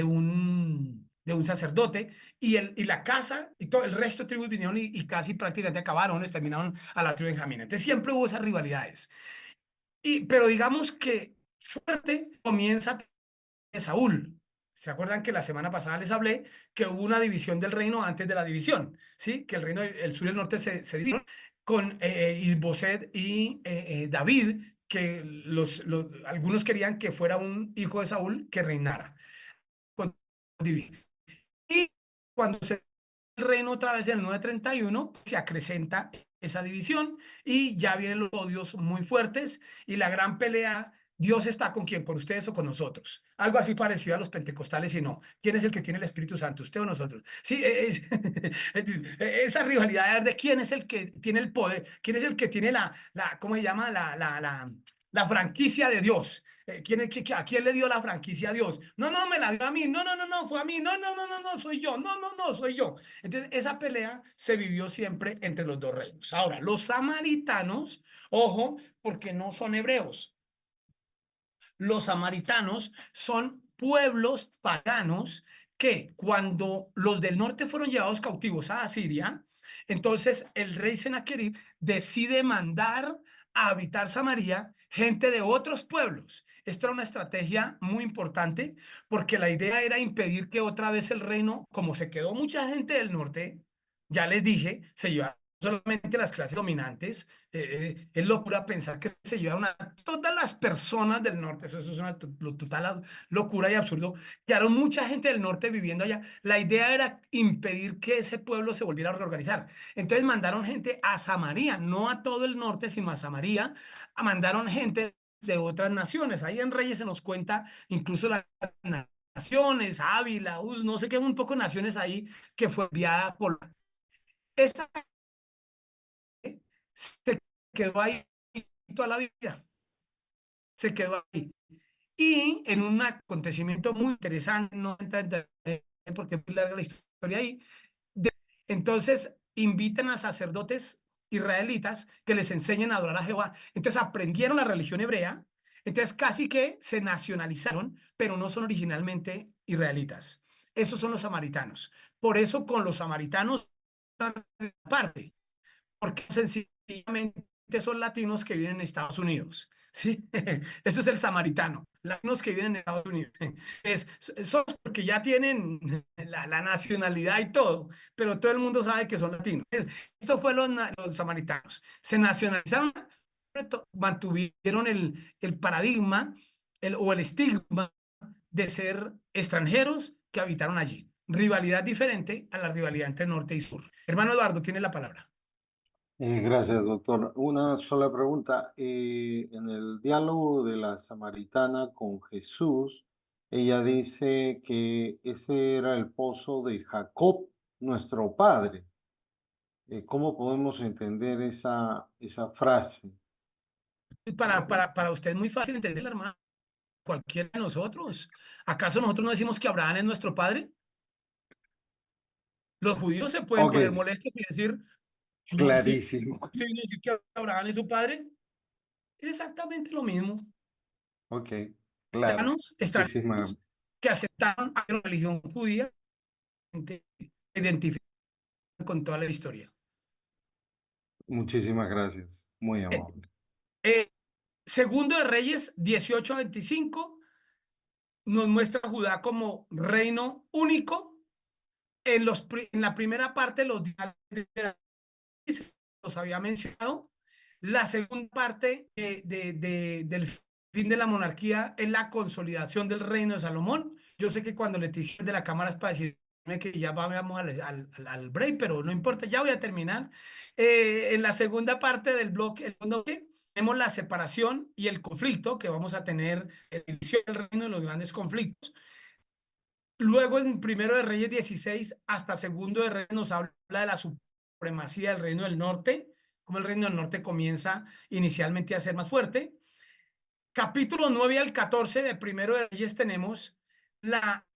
un sacerdote, y la casa y todo el resto de tribus vinieron y casi prácticamente acabaron, exterminaron a la tribu de Benjamín. Entonces siempre hubo esas rivalidades. Pero digamos que fuerte comienza de Saúl. ¿Se acuerdan que la semana pasada les hablé que hubo una división del reino antes de la división? ¿Sí? Que el reino del sur y el norte se dividieron con Isboset y David, que algunos querían que fuera un hijo de Saúl que reinara. Y cuando se el reino otra vez en el 931, se acrecenta esa división y ya vienen los odios muy fuertes y la gran pelea. Dios está con quién, con ustedes o con nosotros. Algo así parecido a los pentecostales y no. ¿Quién es el que tiene el Espíritu Santo, usted o nosotros? Sí, esa rivalidad de quién es el que tiene el poder, quién es el que tiene ¿cómo se llama? La franquicia de Dios. ¿A quién le dio la franquicia a Dios? No, no, me la dio a mí. No, no, no, no, fue a mí. No, no, no, no, no, soy yo. No, no, no, soy yo. Entonces, esa pelea se vivió siempre entre los dos reinos. Ahora, los samaritanos, ojo, porque no son hebreos. Los samaritanos son pueblos paganos que cuando los del norte fueron llevados cautivos a Asiria, entonces el rey Sennacherib decide mandar a habitar Samaria gente de otros pueblos. Esto era una estrategia muy importante porque la idea era impedir que otra vez el reino, como se quedó mucha gente del norte, ya les dije, se llevaron solamente las clases dominantes. Es locura pensar que se llevaron a todas las personas del norte. Eso es una total locura y absurdo. Quedaron mucha gente del norte viviendo allá. La idea era impedir que ese pueblo se volviera a reorganizar. Entonces mandaron gente a Samaria, no a todo el norte, sino a Samaria. Mandaron gente de otras naciones. Ahí en Reyes se nos cuenta incluso las naciones, Ávila, no sé qué, un poco naciones ahí que fue enviada por esa, se quedó ahí toda la vida. Se quedó ahí. Y en un acontecimiento muy interesante, no entra en detalle porque es muy larga la historia ahí, entonces invitan a sacerdotes israelitas que les enseñen a adorar a Jehová. Entonces aprendieron la religión hebrea, entonces casi que se nacionalizaron, pero no son originalmente israelitas. Esos son los samaritanos. Por eso con los samaritanos parte, porque sencillamente son latinos que viven en Estados Unidos. ¿Sí? Eso es el samaritano, latinos que viven en Estados Unidos. Son porque ya tienen la nacionalidad y todo, pero todo el mundo sabe que son latinos. Esto fue los samaritanos. Se nacionalizaron, mantuvieron el paradigma o el estigma de ser extranjeros que habitaron allí. Rivalidad diferente a la rivalidad entre norte y sur. Hermano Eduardo, tiene la palabra. Gracias, doctor. Una sola pregunta. En el diálogo de la samaritana con Jesús, ella dice que ese era el pozo de Jacob, nuestro padre. ¿Cómo podemos entender esa frase? Para usted es muy fácil entender, hermano. Cualquiera de nosotros. ¿Acaso nosotros no decimos que Abraham es nuestro padre? Los judíos se pueden Ok, poner molestos y decir, ¿cómo así? clarísimo. ¿Usted viene a decir que Abraham es su padre? Es exactamente lo mismo. Ok, claro. Extranjeros Muchísimas, que aceptaron a la religión judía, identifican con toda la historia. muchísimas gracias. Muy amable. Eh, Segundo de Reyes 18-25 nos muestra a Judá como reino único. En la primera parte los los había mencionado. La segunda parte del fin de la monarquía es la consolidación del reino de Salomón. Yo sé que cuando Leticia de la Cámara es para decirme que ya vamos al break, pero no importa, ya voy a terminar. En la segunda parte del bloque, el segundo bloque, tenemos la separación y el conflicto que vamos a tener, el inicio del reino de los grandes conflictos. Luego en Primero de Reyes 16 hasta Segundo de Reyes nos habla de la supremacía del Reino del Norte, como el Reino del Norte comienza inicialmente a ser más fuerte. Capítulo 9 al 14 de Primero de Reyes tenemos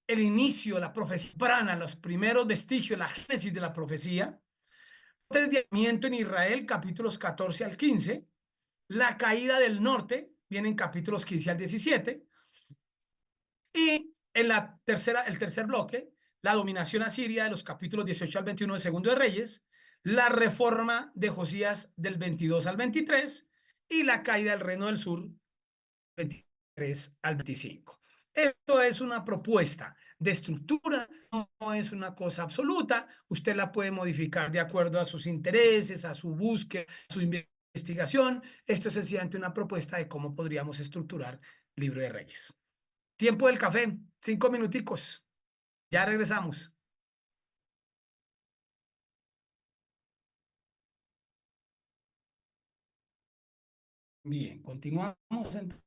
el inicio, la profecía, los primeros vestigios, la génesis de la profecía. desdiezamiento en Israel, capítulos 14 al 15. La caída del norte viene en capítulos 15 al 17. Y en el tercer bloque, la dominación asiria de los capítulos 18 al 21 de Segundo de Reyes, la reforma de Josías del 22 al 23 y la caída del Reino del Sur 23 al 25. Esto es una propuesta de estructura, no es una cosa absoluta. Usted la puede modificar de acuerdo a sus intereses, a su búsqueda, a su investigación. Esto es sencillamente una propuesta de cómo podríamos estructurar Libro de Reyes. Tiempo del café, 5 minuticos. Ya regresamos. Bien, continuamos entonces.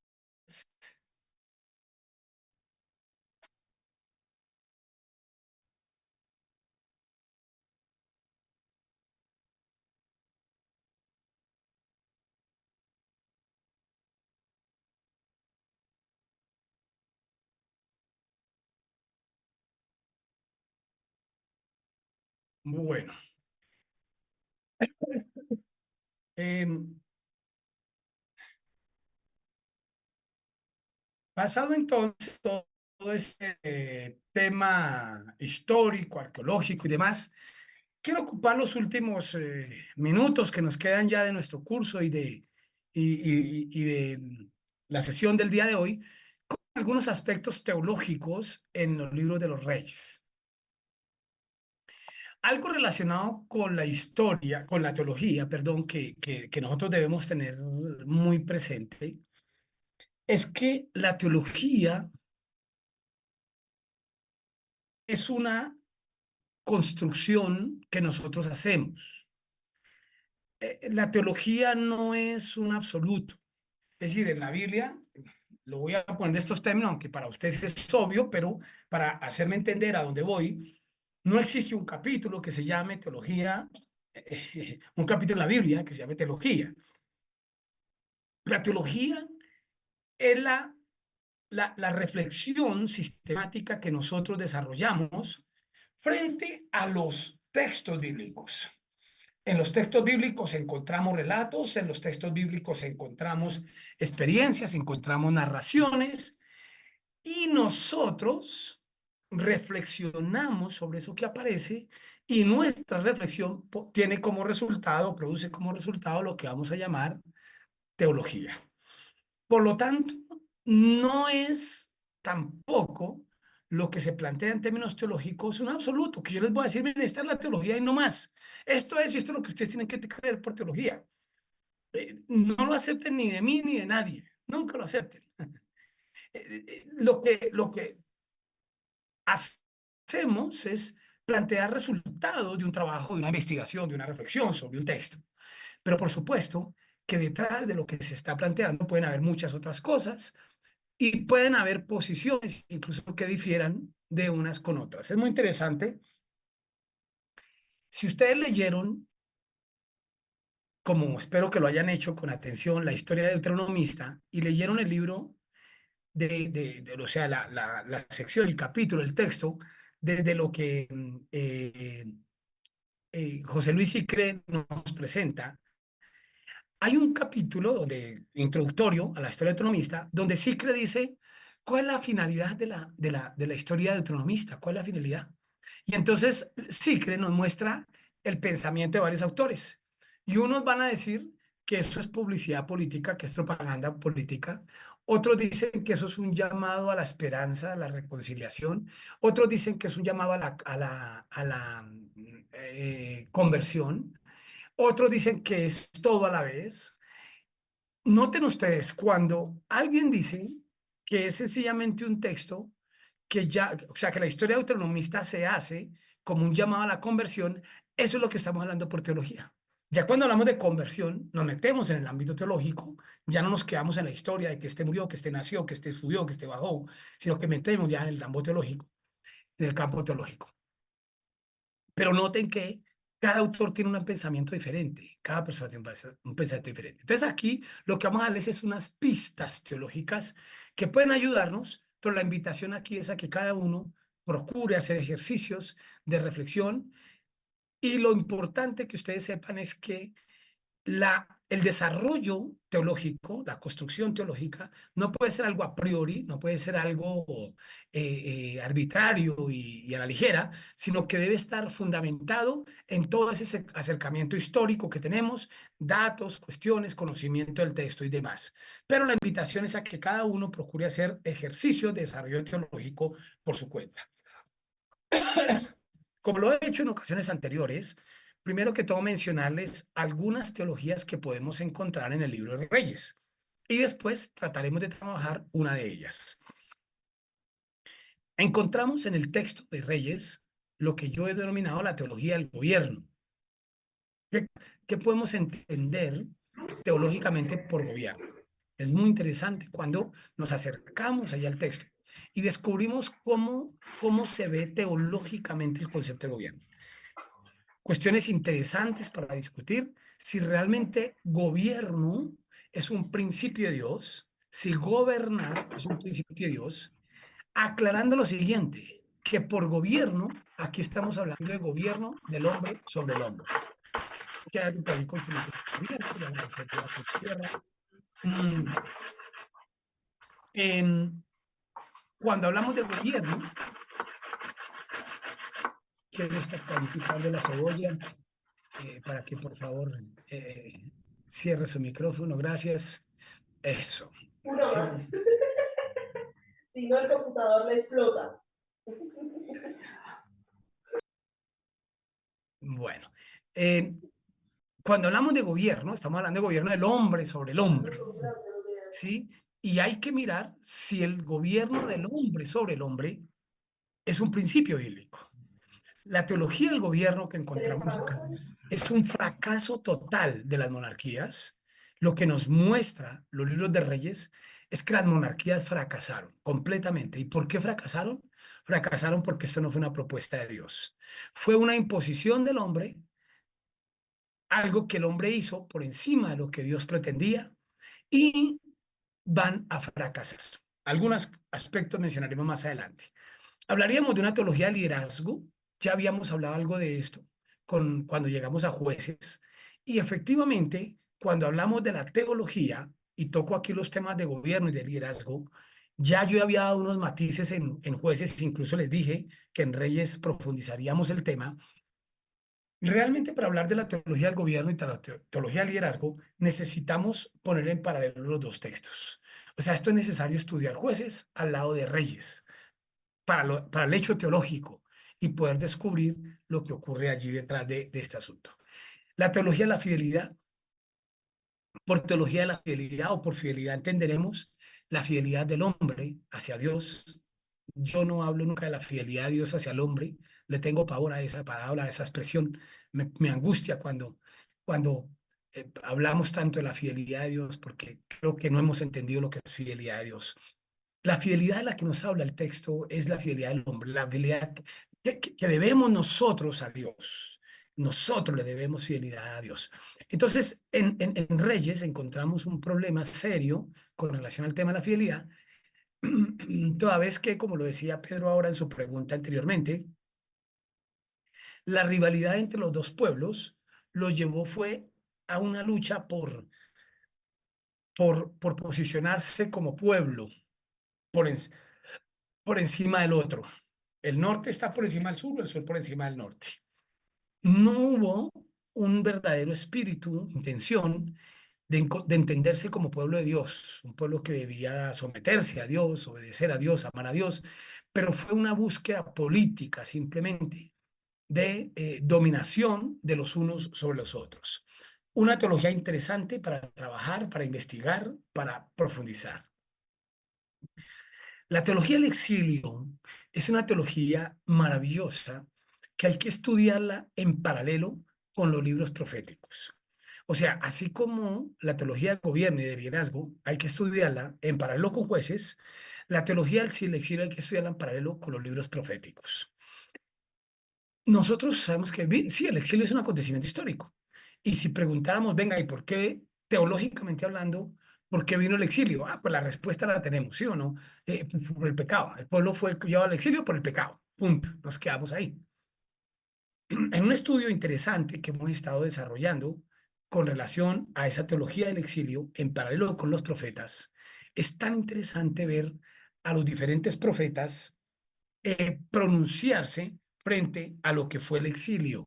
Bueno, pasado entonces todo este tema histórico, arqueológico y demás, quiero ocupar los últimos minutos que nos quedan ya de nuestro curso y de la sesión del día de hoy con algunos aspectos teológicos en los libros de los reyes. Algo relacionado con la historia, con la teología, perdón, que nosotros debemos tener muy presente, es que la teología es una construcción que nosotros hacemos. La teología no es un absoluto. Es decir, en la Biblia, lo voy a poner de estos términos, aunque para ustedes es obvio, pero para hacerme entender a dónde voy, no existe un capítulo que se llame teología, un capítulo en la Biblia que se llame teología. La teología es la reflexión sistemática que nosotros desarrollamos frente a los textos bíblicos. En los textos bíblicos encontramos relatos, en los textos bíblicos encontramos experiencias, encontramos narraciones y nosotros reflexionamos sobre eso que aparece y nuestra reflexión tiene como resultado, produce como resultado lo que vamos a llamar teología. Por lo tanto, no es tampoco lo que se plantea en términos teológicos un absoluto, que yo les voy a decir, miren, esta es la teología y no más. Esto es y esto es lo que ustedes tienen que creer por teología. No lo acepten ni de mí ni de nadie. Nunca lo acepten. Lo que hacemos es plantear resultados de un trabajo, de una investigación, de una reflexión sobre un texto. Pero por supuesto que detrás de lo que se está planteando pueden haber muchas otras cosas y pueden haber posiciones incluso que difieran de unas con otras. Es muy interesante. Si ustedes leyeron, como espero que lo hayan hecho con atención, la historia de Deuteronomista y leyeron el libro o sea, la sección, el capítulo, el texto, desde lo que José Luis Sicre nos presenta, hay un capítulo introductorio a la historia de Deuteronomista donde Sicre dice cuál es la finalidad de la historia de Deuteronomista, cuál es la finalidad. Y entonces Sicre nos muestra el pensamiento de varios autores. Y unos van a decir que eso es publicidad política, que es propaganda política. Otros dicen que eso es un llamado a la esperanza, a la reconciliación. Otros dicen que es un llamado a la conversión. Otros dicen que es todo a la vez. Noten ustedes, cuando alguien dice que es sencillamente un texto que ya, o sea, que la historia autonomista se hace como un llamado a la conversión, eso es lo que estamos hablando por teología. Ya cuando hablamos de conversión, nos metemos en el ámbito teológico, ya no nos quedamos en la historia de que este murió, que este nació, que este subió, que este bajó, sino que metemos ya en el campo teológico, en el campo teológico. Pero noten que cada autor tiene un pensamiento diferente, cada persona tiene un pensamiento diferente. Entonces aquí lo que vamos a darles es unas pistas teológicas que pueden ayudarnos, pero la invitación aquí es a que cada uno procure hacer ejercicios de reflexión Y lo importante que ustedes sepan es que el desarrollo teológico, la construcción teológica, no puede ser algo a priori, no puede ser algo arbitrario y a la ligera, sino que debe estar fundamentado en todo ese acercamiento histórico que tenemos, datos, cuestiones, conocimiento del texto y demás. Pero la invitación es a que cada uno procure hacer ejercicios de desarrollo teológico por su cuenta. Como lo he hecho en ocasiones anteriores, primero que todo mencionarles algunas teologías que podemos encontrar en el libro de Reyes y después trataremos de trabajar una de ellas. Encontramos en el texto de Reyes lo que yo he denominado la teología del gobierno. ¿Qué podemos entender teológicamente por gobierno? Es muy interesante cuando nos acercamos allá al texto y descubrimos cómo se ve teológicamente el concepto de gobierno. Cuestiones interesantes para discutir si realmente gobierno es un principio de Dios, si gobernar es un principio de Dios, aclarando lo siguiente, que por gobierno, aquí estamos hablando de gobierno del hombre sobre el hombre. Que hay alguien por ahí con su micrófono abierto, ya se cierra. Cuando hablamos de gobierno, ¿quién está por ahí picando la cebolla? Para que por favor cierre su micrófono, gracias. Eso. Uno Siempre. más. Si no, el computador le explota. Bueno, cuando hablamos de gobierno, estamos hablando de gobierno del hombre sobre el hombre, ¿sí? Y hay que mirar si el gobierno del hombre sobre el hombre es un principio bíblico. La teología del gobierno que encontramos acá es un fracaso total de las monarquías. Lo que nos muestra los libros de Reyes es que las monarquías fracasaron completamente. ¿Y por qué fracasaron? Fracasaron porque esto no fue una propuesta de Dios. Fue una imposición del hombre, algo que el hombre hizo por encima de lo que Dios pretendía y van a fracasar. Algunos aspectos mencionaremos más adelante. Hablaríamos de una teología de liderazgo. Ya habíamos hablado algo de esto cuando llegamos a Jueces. Y efectivamente, cuando hablamos de la teología, y toco aquí los temas de gobierno y de liderazgo, ya yo había dado unos matices en Jueces, incluso les dije que en Reyes profundizaríamos el tema. Realmente para hablar de la teología del gobierno y de la teología del liderazgo, necesitamos poner en paralelo los dos textos. O sea, esto es necesario estudiar Jueces al lado de Reyes para el hecho teológico y poder descubrir lo que ocurre allí detrás de este asunto. La teología de la fidelidad, por teología de la fidelidad o por fidelidad entenderemos la fidelidad del hombre hacia Dios. Yo no hablo nunca de la fidelidad de Dios hacia el hombre, le tengo pavor a esa palabra, a esa expresión, me angustia cuando hablamos tanto de la fidelidad de Dios, porque creo que no hemos entendido lo que es fidelidad de Dios. La fidelidad de la que nos habla el texto es la fidelidad del hombre, la fidelidad que debemos nosotros a Dios. Nosotros le debemos fidelidad a Dios. Entonces, en Reyes encontramos un problema serio con relación al tema de la fidelidad, toda vez que, como lo decía Pedro ahora en su pregunta anteriormente, la rivalidad entre los dos pueblos los llevó fue a una lucha por posicionarse como pueblo, por, por encima del otro. El norte está por encima del sur, el sur por encima del norte. No hubo un verdadero espíritu, intención de entenderse como pueblo de Dios, un pueblo que debía someterse a Dios, obedecer a Dios, amar a Dios, pero fue una búsqueda política simplemente de dominación de los unos sobre los otros. Una teología interesante para trabajar, para investigar, para profundizar. La teología del exilio es una teología maravillosa que hay que estudiarla en paralelo con los libros proféticos. O sea, así como la teología de gobierno y de liderazgo hay que estudiarla en paralelo con Jueces, la teología del exilio hay que estudiarla en paralelo con los libros proféticos. Nosotros sabemos que sí, el exilio es un acontecimiento histórico. Y si preguntáramos, venga, ¿y por qué teológicamente hablando, por qué vino el exilio? Ah, pues la respuesta la tenemos, ¿sí o no? Por el pecado. El pueblo fue llevado al exilio por el pecado. Punto. Nos quedamos ahí. en un estudio interesante que hemos estado desarrollando con relación a esa teología del exilio en paralelo con los profetas, es tan interesante ver a los diferentes profetas pronunciarse frente a lo que fue el exilio.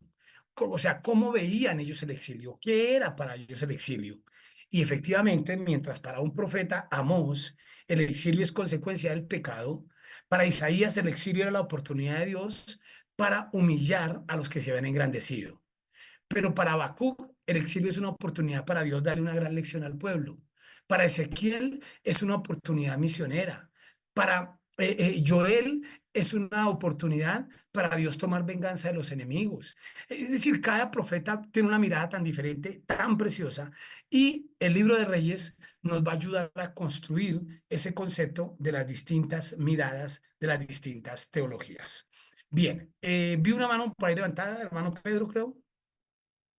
O sea, cómo veían ellos el exilio, qué era para ellos el exilio. Y efectivamente, mientras para un profeta Amós el exilio es consecuencia del pecado, para Isaías el exilio era la oportunidad de Dios para humillar a los que se habían engrandecido. Pero para Habacuc, el exilio es una oportunidad para Dios darle una gran lección al pueblo. Para Ezequiel es una oportunidad misionera. Para Joel es una oportunidad para Dios tomar venganza de los enemigos. Es decir, cada profeta tiene una mirada tan diferente, tan preciosa, y el libro de Reyes nos va a ayudar a construir ese concepto de las distintas miradas, de las distintas teologías. Bien, vi una mano por ahí levantada, hermano Pedro, creo.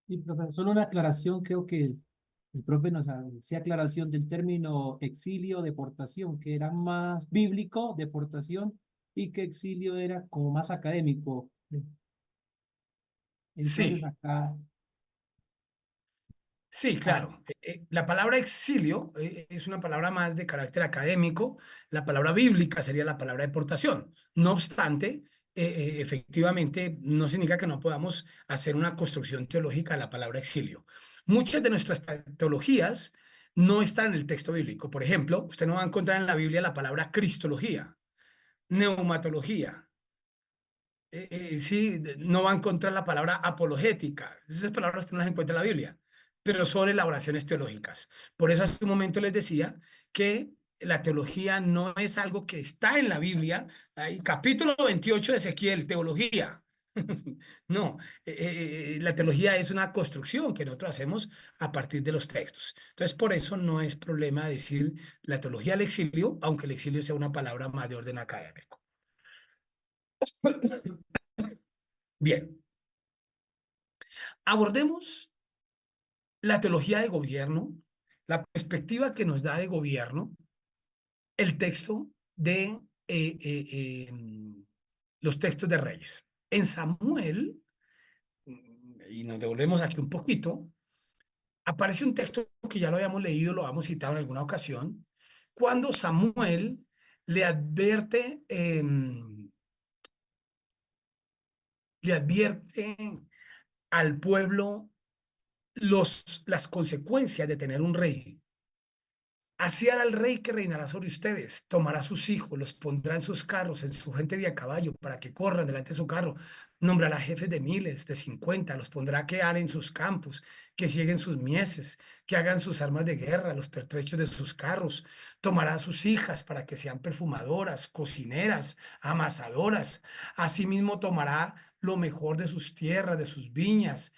Sí, profe, solo una aclaración, creo que el profe nos hacía aclaración del término exilio, deportación, que era más bíblico, deportación, y que exilio era como más académico. Entonces Sí. acá, Sí, claro. La palabra exilio es una palabra más de carácter académico. La palabra bíblica sería la palabra deportación. No obstante, efectivamente, no significa que no podamos hacer una construcción teológica de la palabra exilio. Muchas de nuestras teologías no están en el texto bíblico. Por ejemplo, usted no va a encontrar en la Biblia la palabra cristología, neumatología. Sí, no va a encontrar la palabra apologética. Esas palabras usted no las encuentra en la Biblia, pero son elaboraciones teológicas. Por eso hace un momento les decía que la teología no es algo que está en la Biblia. Hay capítulo 28 de Ezequiel, teología. No, la teología es una construcción que nosotros hacemos a partir de los textos. Entonces, por eso no es problema decir la teología del exilio, aunque el exilio sea una palabra más de orden académico. Bien, abordemos la teología de gobierno, la perspectiva que nos da de gobierno el texto de los textos de Reyes. En Samuel, y nos devolvemos aquí un poquito, aparece un texto que ya lo habíamos leído, lo habíamos citado en alguna ocasión, cuando Samuel le advierte al pueblo las consecuencias de tener un rey. Así hará el rey que reinará sobre ustedes. Tomará sus hijos, los pondrá en sus carros, en su gente de a caballo, para que corran delante de su carro. Nombrará jefes de miles, de 50, los pondrá que aren sus campos, que cieguen sus mieses, que hagan sus armas de guerra, los pertrechos de sus carros. Tomará a sus hijas para que sean perfumadoras, cocineras, amasadoras. Asimismo tomará lo mejor de sus tierras, de sus viñas,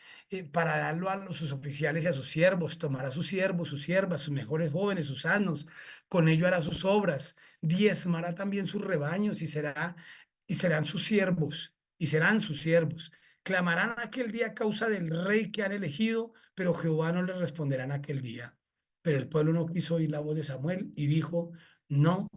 para darlo a sus oficiales y a sus siervos. Tomará a sus siervos, sus siervas, sus mejores jóvenes, sus asnos, con ello hará sus obras, diezmará también sus rebaños y serán sus siervos, y serán sus siervos. Clamarán aquel día a causa del rey que han elegido, pero Jehová no les responderá en aquel día. Pero el pueblo no quiso oír la voz de Samuel y dijo, no,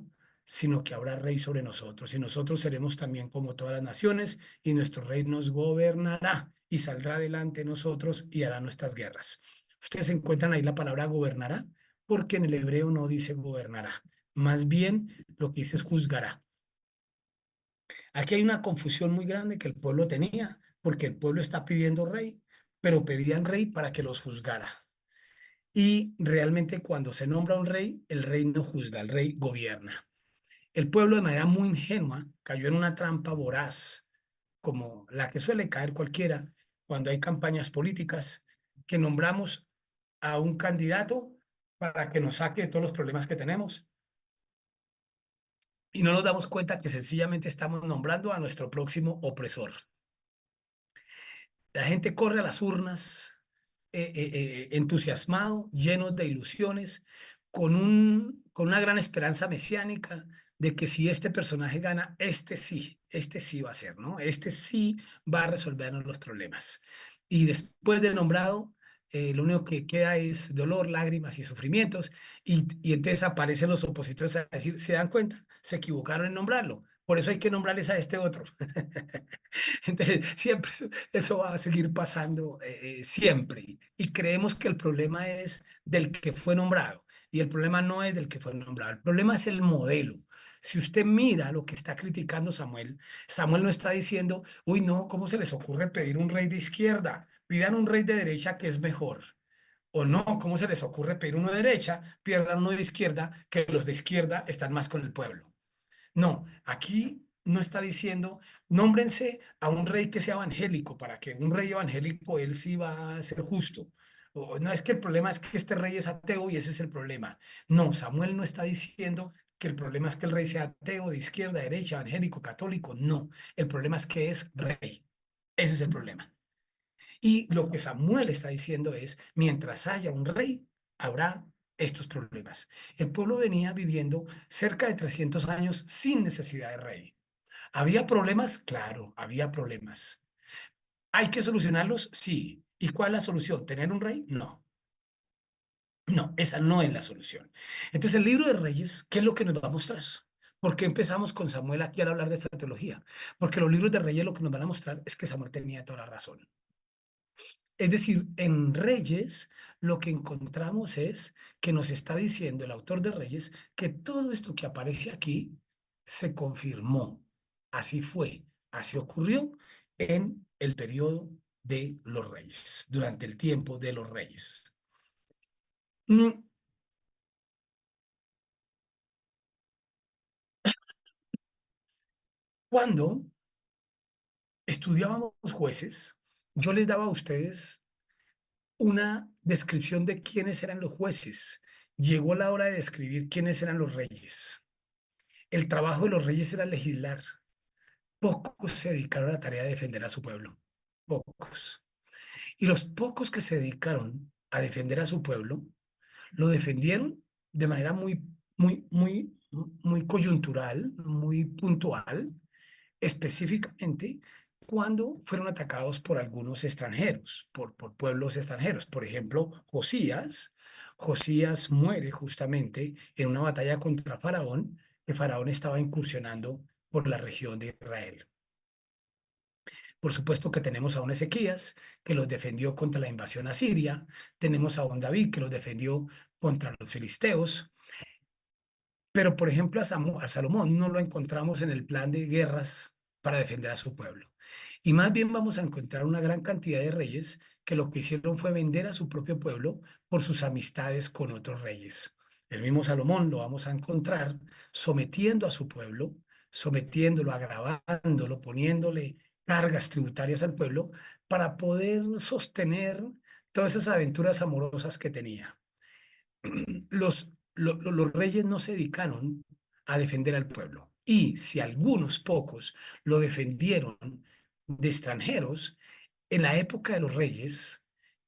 sino que habrá rey sobre nosotros, y nosotros seremos también como todas las naciones, y nuestro rey nos gobernará, y saldrá delante de nosotros y hará nuestras guerras. Ustedes encuentran ahí la palabra gobernará, porque en el hebreo no dice gobernará, más bien lo que dice es juzgará. Aquí hay una confusión muy grande que el pueblo tenía, porque el pueblo está pidiendo rey, pero pedían rey para que los juzgara. Y realmente cuando se nombra un rey, el rey no juzga, el rey gobierna. El pueblo de manera muy ingenua cayó en una trampa voraz, como la que suele caer cualquiera cuando hay campañas políticas, que nombramos a un candidato para que nos saque de todos los problemas que tenemos. Y no nos damos cuenta que sencillamente estamos nombrando a nuestro próximo opresor. La gente corre a las urnas entusiasmado, llenos de ilusiones, con una gran esperanza mesiánica de que si este personaje gana, este sí va a ser, ¿no? Este sí va a resolvernos los problemas. Y después del nombrado, lo único que queda es dolor, lágrimas y sufrimientos, y entonces aparecen los opositores a decir, ¿se dan cuenta? Se equivocaron en nombrarlo, Por eso hay que nombrarles a este otro. Entonces, siempre eso va a seguir pasando siempre. Y creemos que el problema es del que fue nombrado. Y el problema no es del que fue nombrado. El problema es el modelo. Si usted mira lo que está criticando Samuel, Samuel no está diciendo, uy, no, ¿cómo se les ocurre pedir un rey de izquierda? Pidan un rey de derecha que es mejor. O no, ¿cómo se les ocurre pedir uno de derecha? Pierdan uno de izquierda, que los de izquierda están más con el pueblo. No, aquí no está diciendo, nómbrense a un rey que sea evangélico, para que un rey evangélico, él sí va a ser justo. O, no, es que el problema es que este rey es ateo y ese es el problema. No, Samuel no está diciendo que el problema es que el rey sea ateo, de izquierda, derecha, evangélico, católico. No, el problema es que es rey. Ese es el problema. Y lo que Samuel está diciendo es, mientras haya un rey, habrá estos problemas. El pueblo venía viviendo cerca de 300 años sin necesidad de rey. ¿Había problemas? Claro, había problemas. ¿Hay que solucionarlos? Sí. ¿Y cuál es la solución? ¿Tener un rey? No. No, esa no es la solución. Entonces, el libro de Reyes, ¿qué es lo que nos va a mostrar? ¿Por qué empezamos con Samuel aquí al hablar de esta teología? Porque los libros de Reyes lo que nos van a mostrar es que Samuel tenía toda la razón. Es decir, en Reyes lo que encontramos es que nos está diciendo el autor de Reyes que todo esto que aparece aquí se confirmó. Así fue, así ocurrió en el periodo de los reyes, durante el tiempo de los reyes. Cuando estudiábamos jueces, yo les daba a ustedes una descripción de quiénes eran los jueces. Llegó la hora de describir quiénes eran los reyes. El trabajo de los reyes era legislar. Pocos se dedicaron a la tarea de defender a su pueblo. Pocos. Y los pocos que se dedicaron a defender a su pueblo, lo defendieron de manera muy coyuntural, muy puntual, específicamente cuando fueron atacados por algunos extranjeros, por pueblos extranjeros. Por ejemplo, Josías muere justamente en una batalla contra Faraón, que Faraón estaba incursionando por la región de Israel. Por supuesto que tenemos a un Ezequías que los defendió contra la invasión asiria, tenemos a un David que los defendió contra los filisteos, pero por ejemplo a Salomón no lo encontramos en el plan de guerras para defender a su pueblo. Y más bien vamos a encontrar una gran cantidad de reyes que lo que hicieron fue vender a su propio pueblo por sus amistades con otros reyes. El mismo Salomón lo vamos a encontrar sometiendo a su pueblo, sometiéndolo, agravándolo, poniéndole cargas tributarias al pueblo para poder sostener todas esas aventuras amorosas que tenía. Los reyes no se dedicaron a defender al pueblo. Y si algunos pocos lo defendieron de extranjeros, en la época de los reyes,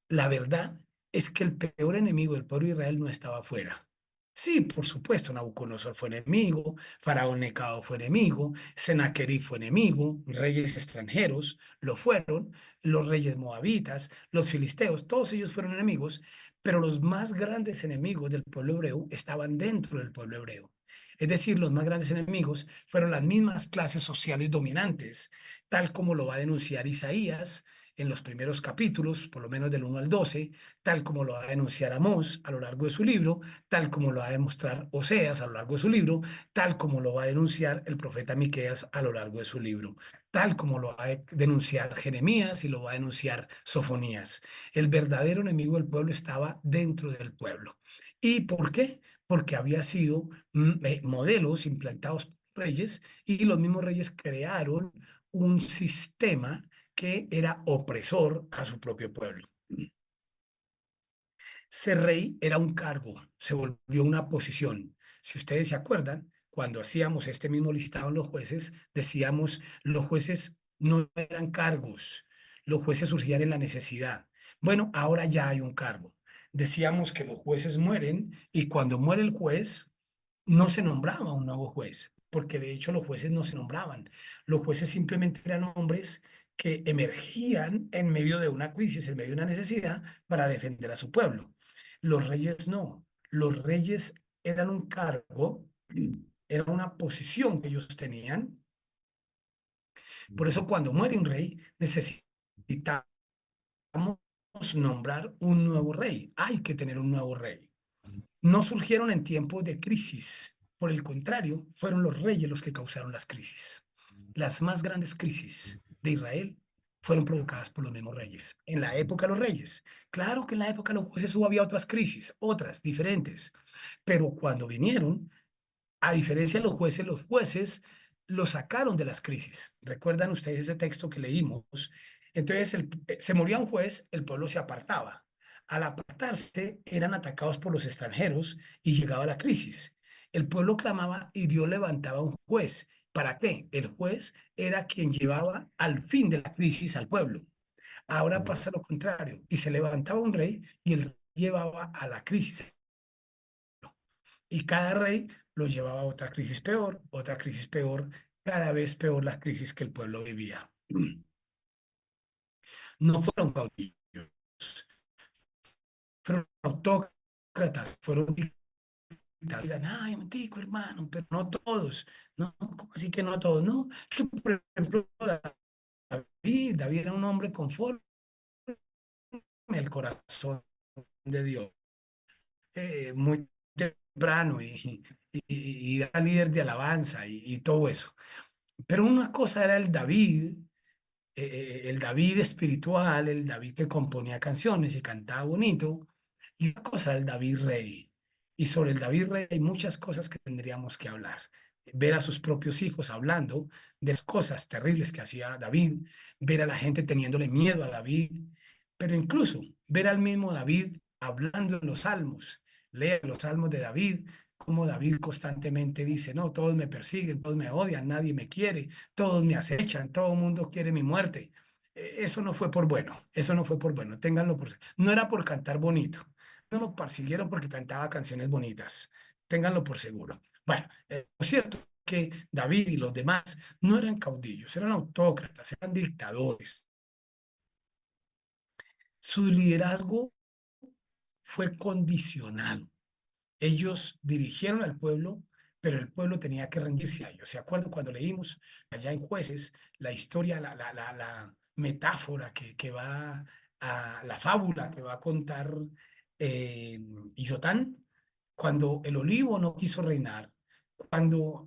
la verdad es que el peor enemigo del pueblo de Israel no estaba afuera. Sí, por supuesto, Nabucodonosor fue enemigo, Faraón Necao fue enemigo, Sennacherib fue enemigo, reyes extranjeros lo fueron, los reyes moabitas, los filisteos, todos ellos fueron enemigos, pero los más grandes enemigos del pueblo hebreo estaban dentro del pueblo hebreo. Es decir, los más grandes enemigos fueron las mismas clases sociales dominantes, tal como lo va a denunciar Isaías en los primeros capítulos, por lo menos del 1 al 12, tal como lo va a denunciar Amós a lo largo de su libro, tal como lo va a demostrar Oseas a lo largo de su libro, tal como lo va a denunciar el profeta Miqueas a lo largo de su libro, tal como lo va a denunciar Jeremías y lo va a denunciar Sofonías. El verdadero enemigo del pueblo estaba dentro del pueblo. ¿Y por qué? Porque había sido modelos implantados por reyes y los mismos reyes crearon un sistema que era opresor a su propio pueblo. Ser rey era un cargo, se volvió una posición. Si ustedes se acuerdan, cuando hacíamos este mismo listado en los jueces, decíamos, los jueces no eran cargos, los jueces surgían en la necesidad. Bueno, ahora ya hay un cargo. Decíamos que los jueces mueren y cuando muere el juez, no se nombraba un nuevo juez, porque de hecho los jueces no se nombraban. Los jueces simplemente eran hombres que emergían en medio de una crisis, en medio de una necesidad para defender a su pueblo. Los reyes no. Los reyes eran un cargo, era una posición que ellos tenían Por eso cuando muere un rey, necesitamos nombrar un nuevo rey. Hay que tener un nuevo rey. No surgieron en tiempos de crisis. Por el contrario, fueron los reyes los que causaron las crisis. Las más grandes crisis de Israel fueron provocadas por los mismos reyes. En la época de los reyes. Claro que en la época de los jueces había otras crisis, otras diferentes. Pero cuando vinieron, a diferencia de los jueces los sacaron de las crisis. ¿Recuerdan ustedes ese texto que leímos? Entonces se moría un juez, el pueblo se apartaba. Al apartarse, eran atacados por los extranjeros y llegaba la crisis. El pueblo clamaba y Dios levantaba un juez. ¿Para qué? El juez era quien llevaba al fin de la crisis al pueblo. Ahora pasa lo contrario y se levantaba un rey y el rey llevaba a la crisis. Y cada rey lo llevaba a otra crisis peor, cada vez peor la crisis que el pueblo vivía. No fueron caudillos, fueron autócratas, fueron dictadores. Digan, ay, mentico, hermano, pero no todos. No, ¿cómo así que no todos? No, es que, por ejemplo, David era un hombre conforme al corazón de Dios, muy temprano y era líder de alabanza y todo eso. Pero una cosa era el David espiritual, el David que componía canciones y cantaba bonito, y una cosa era el David rey. Y sobre el David rey hay muchas cosas que tendríamos que hablar. Ver a sus propios hijos hablando de las cosas terribles que hacía David, ver a la gente teniéndole miedo a David, pero incluso ver al mismo David hablando en los salmos. Leer los salmos de David, como David constantemente dice, no, todos me persiguen, todos me odian, nadie me quiere, todos me acechan, todo el mundo quiere mi muerte. Eso no fue por bueno, eso no fue por bueno, ténganlo por... No era por cantar bonito, no lo persiguieron porque cantaba canciones bonitas, ténganlo por seguro. Bueno, lo cierto es que David y los demás no eran caudillos, eran autócratas, eran dictadores. Su liderazgo fue condicionado. Ellos dirigieron al pueblo, pero el pueblo tenía que rendirse a ellos. ¿Se acuerdan cuando leímos allá en Jueces la historia, la metáfora que va a la fábula que va a contar eh, Yotán? Cuando el olivo no quiso reinar, cuando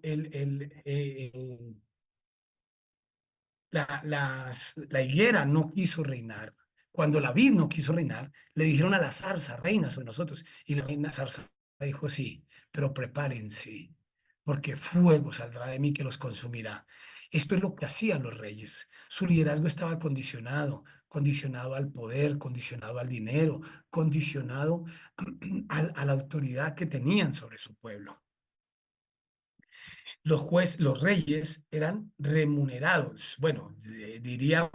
la higuera no quiso reinar, cuando la vid no quiso reinar, le dijeron a la zarza, reina sobre nosotros, y la reina zarza dijo, sí, pero prepárense, porque fuego saldrá de mí que los consumirá. Esto es lo que hacían los reyes. Su liderazgo estaba condicionado, condicionado al poder, condicionado al dinero, condicionado a la autoridad que tenían sobre su pueblo. Los reyes eran remunerados. Bueno, dirían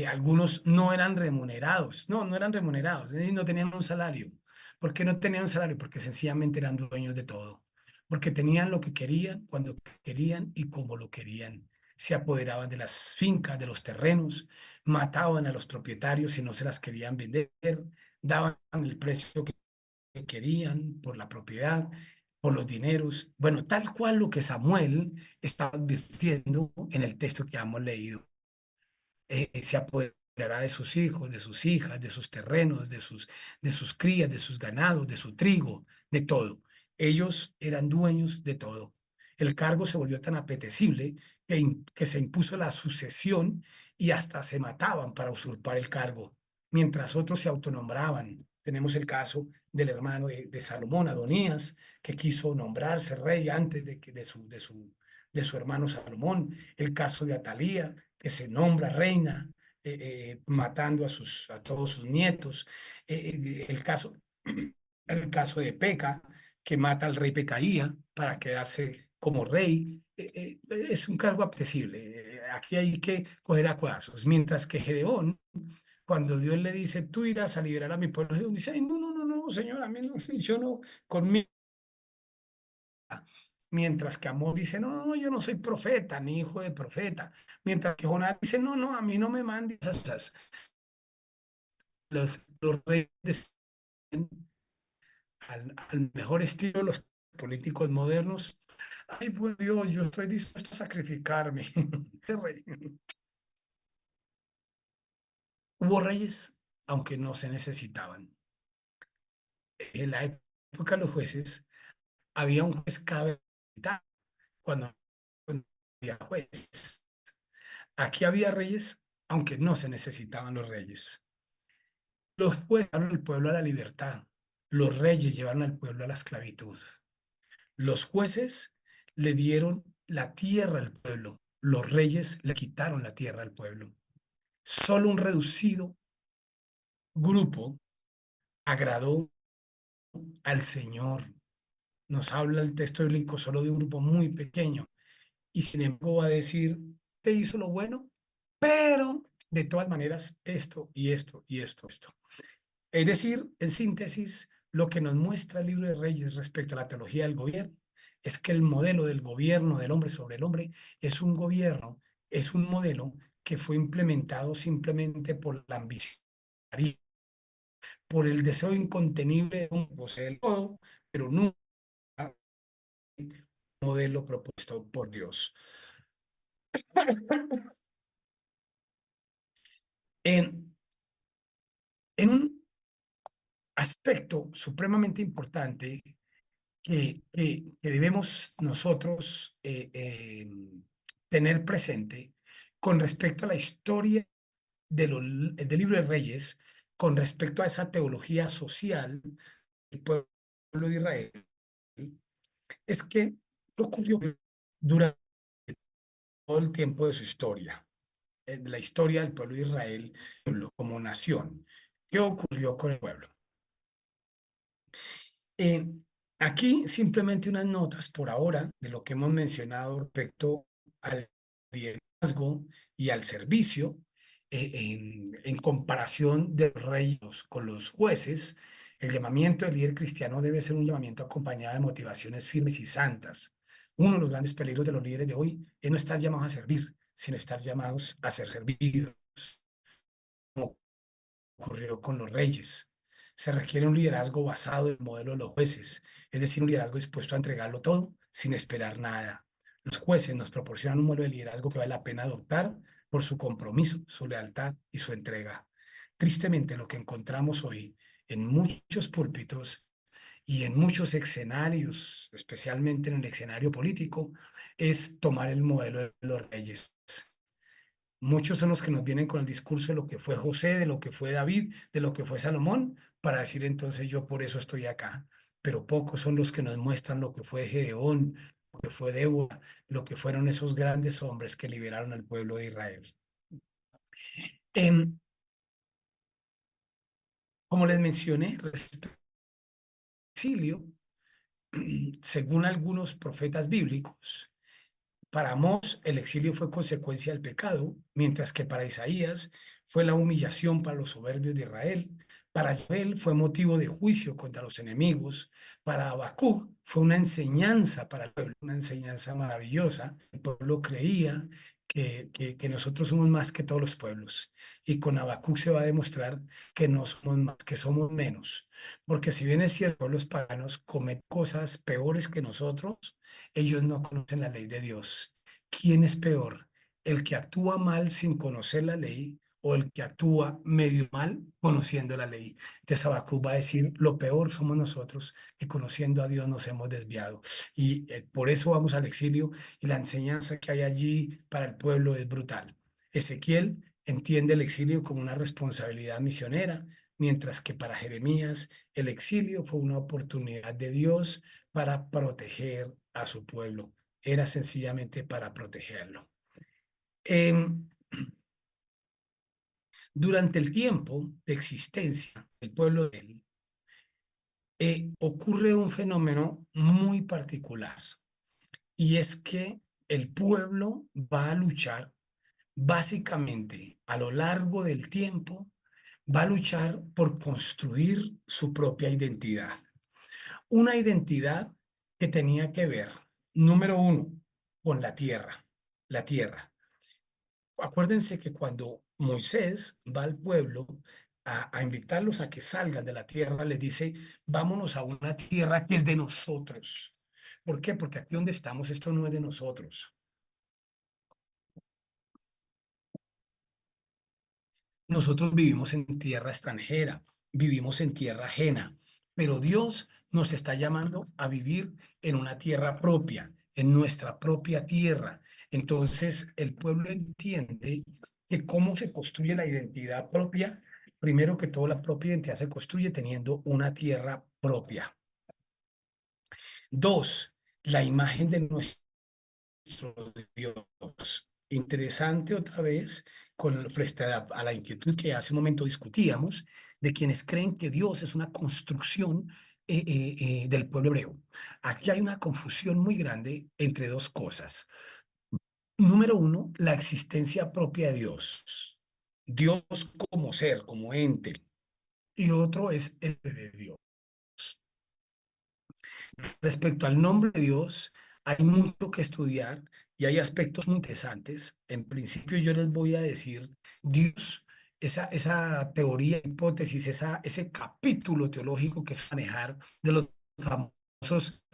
algunos no eran remunerados. No, no eran remunerados, no tenían un salario. ¿Por qué no tenían un salario? Porque sencillamente eran dueños de todo. Porque tenían lo que querían, cuando querían y como lo querían. Se apoderaban de las fincas, de los terrenos, mataban a los propietarios si no se las querían vender, daban el precio que querían por la propiedad, por los dineros. Bueno, tal cual lo que Samuel está advirtiendo en el texto que hemos leído. Se apoderará de sus hijos, de sus hijas, de sus terrenos, de sus crías, de sus ganados, de su trigo, de todo. Ellos eran dueños de todo. El cargo se volvió tan apetecible que se impuso la sucesión y hasta se mataban para usurpar el cargo, mientras otros se autonombraban. Tenemos el caso del hermano de Salomón, Adonías, que quiso nombrarse rey antes de su hermano Salomón. El caso de Atalía, que se nombra reina, matando a todos sus nietos. El caso de Peca, que mata al rey Pecaía para quedarse como rey. Es un cargo apetecible. Aquí hay que coger a codazos. Mientras que Gedeón, cuando Dios le dice, tú irás a liberar a mi pueblo, Gedeón dice, ay, no, no, no, no, señor, a mí no, yo no, conmigo. Mientras que Amós dice, no, no, yo no soy profeta, ni hijo de profeta. Mientras que Jonás dice, no, no, a mí no me mandes esas. Los reyes al mejor estilo de los políticos modernos, Ay, buen Dios, yo estoy dispuesto a sacrificarme. Rey. Hubo reyes, aunque no se necesitaban. En la época de los jueces, había un juez cada mitad cuando había jueces. Aquí había reyes, aunque no se necesitaban los reyes. Los jueces llevaron al pueblo a la libertad. Los reyes llevaron al pueblo a la esclavitud. Los jueces le dieron la tierra al pueblo. Los reyes le quitaron la tierra al pueblo. Solo un reducido grupo agradó al Señor. Nos habla el texto bíblico solo de un grupo muy pequeño. Y sin embargo va a decir, te hizo lo bueno, pero de todas maneras esto y esto y esto. Es decir, en síntesis, lo que nos muestra el libro de Reyes respecto a la teología del gobierno es que el modelo del gobierno del hombre sobre el hombre es un gobierno, es un modelo que fue implementado simplemente por la ambición, por el deseo incontenible de un poseer todo, pero nunca un modelo propuesto por Dios. En un aspecto supremamente importante que debemos nosotros tener presente con respecto a la historia del libro de Reyes, con respecto a esa teología social del pueblo de Israel, es que ocurrió durante todo el tiempo de su historia, de la historia del pueblo de Israel como nación. ¿Qué ocurrió con el pueblo? Eh, Aquí simplemente unas notas por ahora de lo que hemos mencionado respecto al liderazgo y al servicio en comparación de los reyes con los jueces. El llamamiento del líder cristiano debe ser un llamamiento acompañado de motivaciones firmes y santas. Uno de los grandes peligros de los líderes de hoy es no estar llamados a servir, sino estar llamados a ser servidos, como ocurrió con los reyes. Se requiere un liderazgo basado en el modelo de los jueces, es decir, un liderazgo dispuesto a entregarlo todo sin esperar nada. Los jueces nos proporcionan un modelo de liderazgo que vale la pena adoptar por su compromiso, su lealtad y su entrega. Tristemente, lo que encontramos hoy en muchos púlpitos y en muchos escenarios, especialmente en el escenario político, es tomar el modelo de los reyes. Muchos son los que nos vienen con el discurso de lo que fue José, de lo que fue David, de lo que fue Salomón, para decir entonces yo por eso estoy acá. Pero pocos son los que nos muestran lo que fue Gedeón, lo que fue Débora, lo que fueron esos grandes hombres que liberaron al pueblo de Israel. Como les mencioné, respecto al exilio, según algunos profetas bíblicos, para Amós el exilio fue consecuencia del pecado, mientras que para Isaías fue la humillación para los soberbios de Israel. Para Joel fue motivo de juicio contra los enemigos. Para Habacuc fue una enseñanza para el pueblo, una enseñanza maravillosa. El pueblo creía que nosotros somos más que todos los pueblos. Y con Habacuc se va a demostrar que no somos más, que somos menos. Porque si bien es cierto, los paganos cometen cosas peores que nosotros, ellos no conocen la ley de Dios. ¿Quién es peor? ¿El que actúa mal sin conocer la ley o el que actúa medio mal conociendo la ley? Entonces Habacuc va a decir, lo peor somos nosotros que conociendo a Dios nos hemos desviado. Y por eso vamos al exilio y la enseñanza que hay allí para el pueblo es brutal. Ezequiel entiende el exilio como una responsabilidad misionera, mientras que para Jeremías el exilio fue una oportunidad de Dios para proteger a su pueblo. Era sencillamente para protegerlo. Durante el tiempo de existencia del pueblo de él, ocurre un fenómeno muy particular y es que el pueblo va a luchar básicamente a lo largo del tiempo, va a luchar por construir su propia identidad. Una identidad que tenía que ver, número uno, con la tierra. La tierra. Acuérdense que cuando Moisés va al pueblo a invitarlos a que salgan de la tierra, les dice, vámonos a una tierra que es de nosotros. ¿Por qué? Porque aquí donde estamos esto no es de nosotros. Nosotros vivimos en tierra extranjera, vivimos en tierra ajena, pero Dios nos está llamando a vivir en una tierra propia, en nuestra propia tierra. Entonces, el pueblo entiende que cómo se construye la identidad propia. Primero que todo, la propia identidad se construye teniendo una tierra propia. Dos, la imagen de nuestro Dios. Interesante otra vez frente a la inquietud que hace un momento discutíamos de quienes creen que Dios es una construcción del pueblo hebreo. Aquí hay una confusión muy grande entre dos cosas. Número uno, la existencia propia de Dios. Dios como ser, como ente. Y otro es el de Dios. Respecto al nombre de Dios, hay mucho que estudiar y hay aspectos muy interesantes. En principio, yo les voy a decir, Dios, esa teoría, hipótesis, ese capítulo teológico que es manejar de los famosos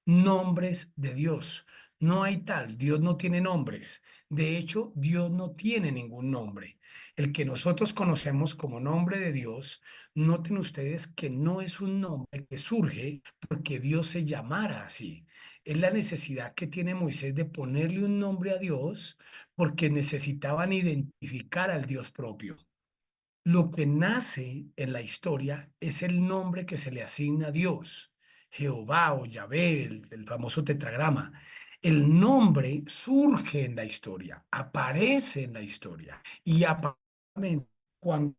nombres de Dios. No hay tal, Dios no tiene nombres. De hecho, Dios no tiene ningún nombre. El que nosotros conocemos como nombre de Dios, noten ustedes que no es un nombre que surge porque Dios se llamara así. Es la necesidad que tiene Moisés de ponerle un nombre a Dios porque necesitaban identificar al Dios propio. Lo que nace en la historia es el nombre que se le asigna a Dios, Jehová o Yahvé, el famoso tetragrama. El nombre surge en la historia, aparece en la historia y aparece cuando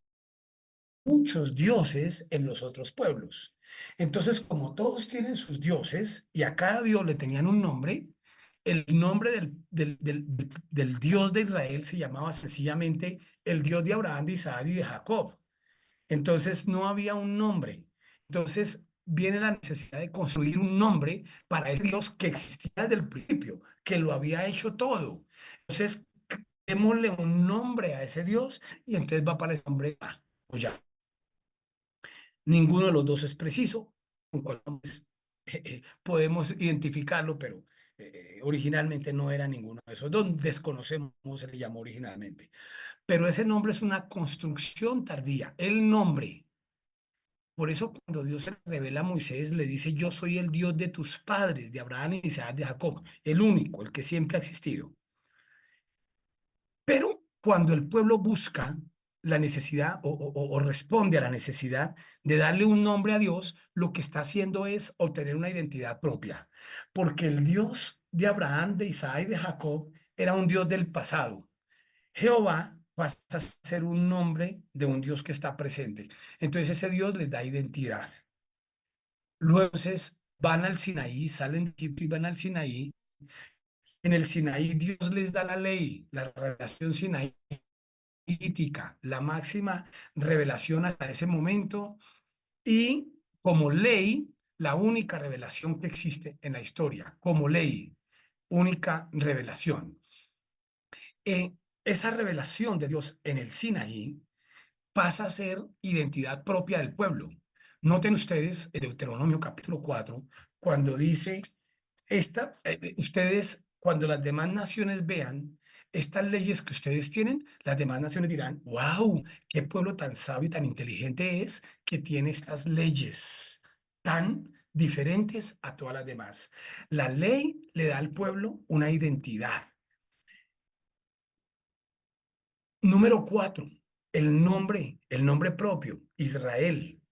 muchos dioses en los otros pueblos. Entonces, como todos tienen sus dioses y a cada dios le tenían un nombre, el nombre del Dios de Israel se llamaba sencillamente el Dios de Abraham, de Isaac y de Jacob. Entonces no había un nombre. Entonces viene la necesidad de construir un nombre para ese Dios que existía desde el principio, que lo había hecho todo. Entonces, démosle un nombre a ese Dios y entonces va para ese nombre o ya. Ninguno de los dos es preciso, con cual podemos identificarlo, pero originalmente no era ninguno de esos dos. Desconocemos cómo se le llamó originalmente. Pero ese nombre es una construcción tardía. El nombre. Por eso cuando Dios se revela a Moisés, le dice, yo soy el Dios de tus padres, de Abraham, y Isaac, de Jacob, el único, el que siempre ha existido. Pero cuando el pueblo busca la necesidad o responde a la necesidad de darle un nombre a Dios, lo que está haciendo es obtener una identidad propia. Porque el Dios de Abraham, de Isaac y de Jacob era un Dios del pasado. Jehová pasa a ser un nombre de un Dios que está presente. Entonces ese Dios les da identidad. Luego entonces van al Sinaí, salen de Egipto y van al Sinaí. En el Sinaí Dios les da la ley, la revelación sinaítica, la máxima revelación hasta ese momento y como ley, la única revelación que existe en la historia, como ley, única revelación. Esa revelación de Dios en el Sinaí pasa a ser identidad propia del pueblo. Noten ustedes en Deuteronomio capítulo 4, cuando dice, ustedes, cuando las demás naciones vean estas leyes que ustedes tienen, las demás naciones dirán, wow, qué pueblo tan sabio y tan inteligente es que tiene estas leyes tan diferentes a todas las demás. La ley le da al pueblo una identidad. Número 4, el nombre propio, Israel.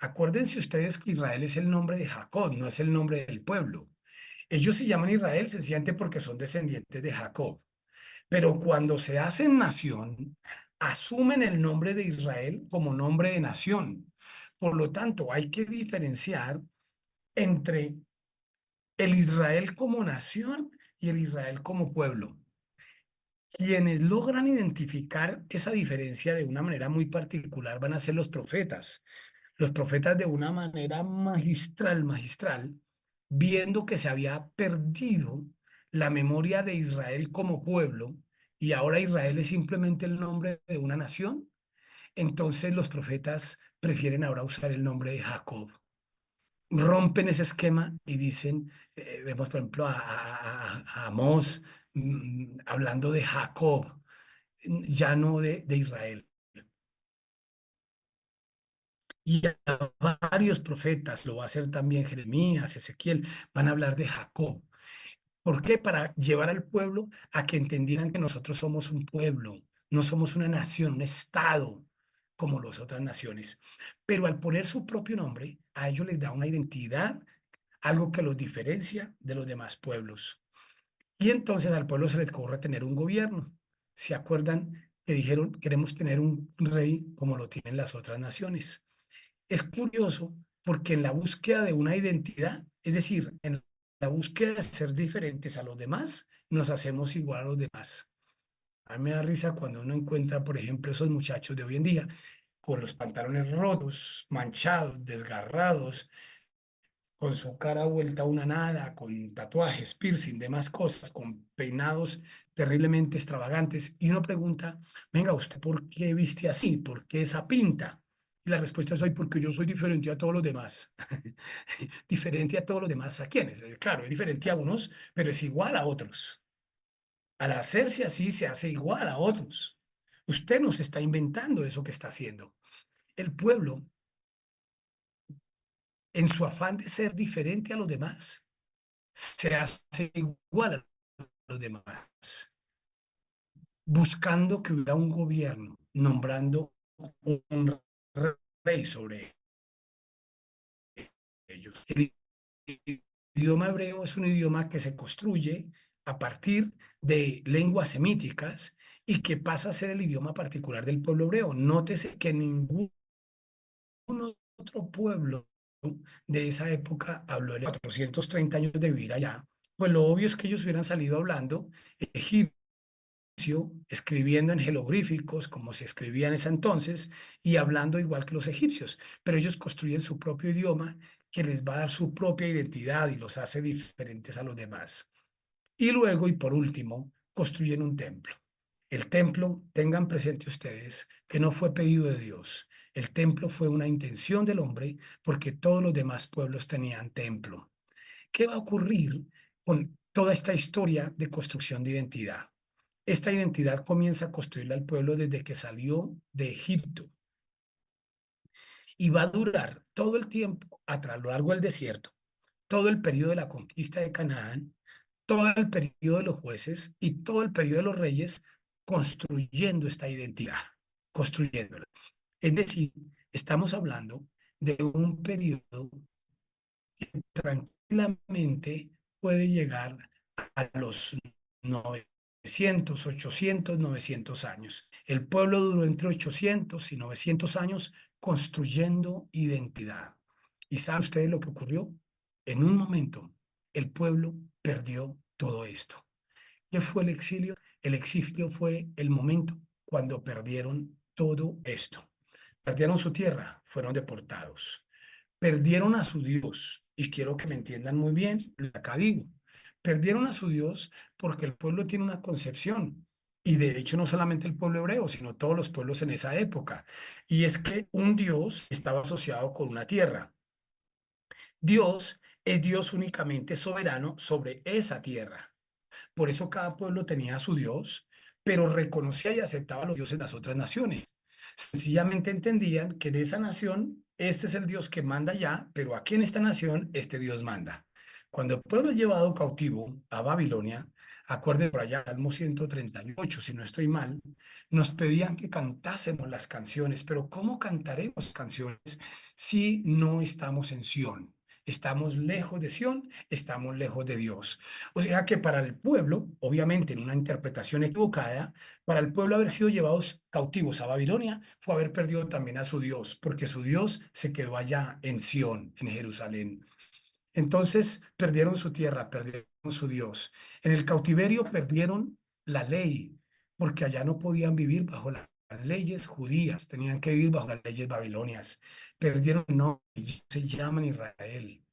Acuérdense ustedes que Israel es el nombre de Jacob, no es el nombre del pueblo. Ellos se llaman Israel sencillamente porque son descendientes de Jacob. Pero cuando se hacen nación, asumen el nombre de Israel como nombre de nación. Por lo tanto, hay que diferenciar entre el Israel como nación y el Israel como pueblo. Quienes logran identificar esa diferencia de una manera muy particular van a ser los profetas. Los profetas de una manera magistral, viendo que se había perdido la memoria de Israel como pueblo y ahora Israel es simplemente el nombre de una nación, entonces los profetas prefieren ahora usar el nombre de Jacob. Rompen ese esquema y dicen, vemos, por ejemplo, a Amós hablando de Jacob, ya no de Israel. Y a varios profetas, lo va a hacer también Jeremías, Ezequiel, van a hablar de Jacob. ¿Por qué? Para llevar al pueblo a que entendieran que nosotros somos un pueblo, no somos una nación, un estado como las otras naciones. Pero al poner su propio nombre, a ellos les da una identidad, algo que los diferencia de los demás pueblos. Y entonces al pueblo se les ocurre tener un gobierno. ¿Se acuerdan que dijeron, queremos tener un rey como lo tienen las otras naciones? Es curioso porque en la búsqueda de una identidad, es decir, en la búsqueda de ser diferentes a los demás, nos hacemos igual a los demás. A mí me da risa cuando uno encuentra, por ejemplo, esos muchachos de hoy en día con los pantalones rotos, manchados, desgarrados, con su cara vuelta a una nada, con tatuajes, piercing, demás cosas, con peinados terriblemente extravagantes. Y uno pregunta, venga, ¿usted por qué viste así? ¿Por qué esa pinta? Y la respuesta es, hoy porque yo soy diferente a todos los demás. ¿Diferente a todos los demás a quiénes? Claro, es diferente a unos, pero es igual a otros. Al hacerse así, se hace igual a otros. Usted nos está inventando eso que está haciendo. El pueblo, en su afán de ser diferente a los demás, se hace igual a los demás, buscando que hubiera un gobierno, nombrando un rey sobre ellos. El idioma hebreo es un idioma que se construye a partir de lenguas semíticas y que pasa a ser el idioma particular del pueblo hebreo. Nótese que ningún otro pueblo de esa época habló de 430 años de vivir allá. Pues lo obvio es que ellos hubieran salido hablando egipcio, escribiendo en jeroglíficos como se escribía en ese entonces y hablando igual que los egipcios, pero ellos construyen su propio idioma que les va a dar su propia identidad y los hace diferentes a los demás. Y luego, y por último, construyen un templo. El templo, tengan presente ustedes, que no fue pedido de Dios. El templo fue una intención del hombre porque todos los demás pueblos tenían templo. ¿Qué va a ocurrir con toda esta historia de construcción de identidad? Esta identidad comienza a construirla el pueblo desde que salió de Egipto y va a durar todo el tiempo a lo largo del desierto, todo el periodo de la conquista de Canaán, todo el periodo de los jueces y todo el periodo de los reyes construyendo esta identidad, construyéndola. Es decir, estamos hablando de un periodo que tranquilamente puede llegar a los 900, 800, 900 años. El pueblo duró entre 800 y 900 años construyendo identidad. ¿Y saben ustedes lo que ocurrió? En un momento, el pueblo perdió todo esto. ¿Qué fue el exilio? El exilio fue el momento cuando perdieron todo esto. Perdieron su tierra, fueron deportados. Perdieron a su Dios, y quiero que me entiendan muy bien, acá digo, perdieron a su Dios porque el pueblo tiene una concepción, y de hecho no solamente el pueblo hebreo, sino todos los pueblos en esa época, y es que un Dios estaba asociado con una tierra. Dios es Dios únicamente soberano sobre esa tierra. Por eso cada pueblo tenía a su Dios, pero reconocía y aceptaba a los dioses de las otras naciones. Sencillamente entendían que en esa nación, este es el Dios que manda ya, pero aquí en esta nación, este Dios manda. Cuando el pueblo es llevado cautivo a Babilonia, acuérdense por allá, Salmo 138, si no estoy mal, nos pedían que cantásemos las canciones, pero ¿cómo cantaremos canciones si no estamos en Sión? Estamos lejos de Sión, estamos lejos de Dios. O sea que para el pueblo, obviamente en una interpretación equivocada, para el pueblo haber sido llevados cautivos a Babilonia fue haber perdido también a su Dios, porque su Dios se quedó allá en Sión, en Jerusalén. Entonces perdieron su tierra, perdieron su Dios. En el cautiverio perdieron la ley, porque allá no podían vivir bajo las leyes judías, tenían que vivir bajo las leyes babilonias. Perdieron, no, ellos se llaman Israel.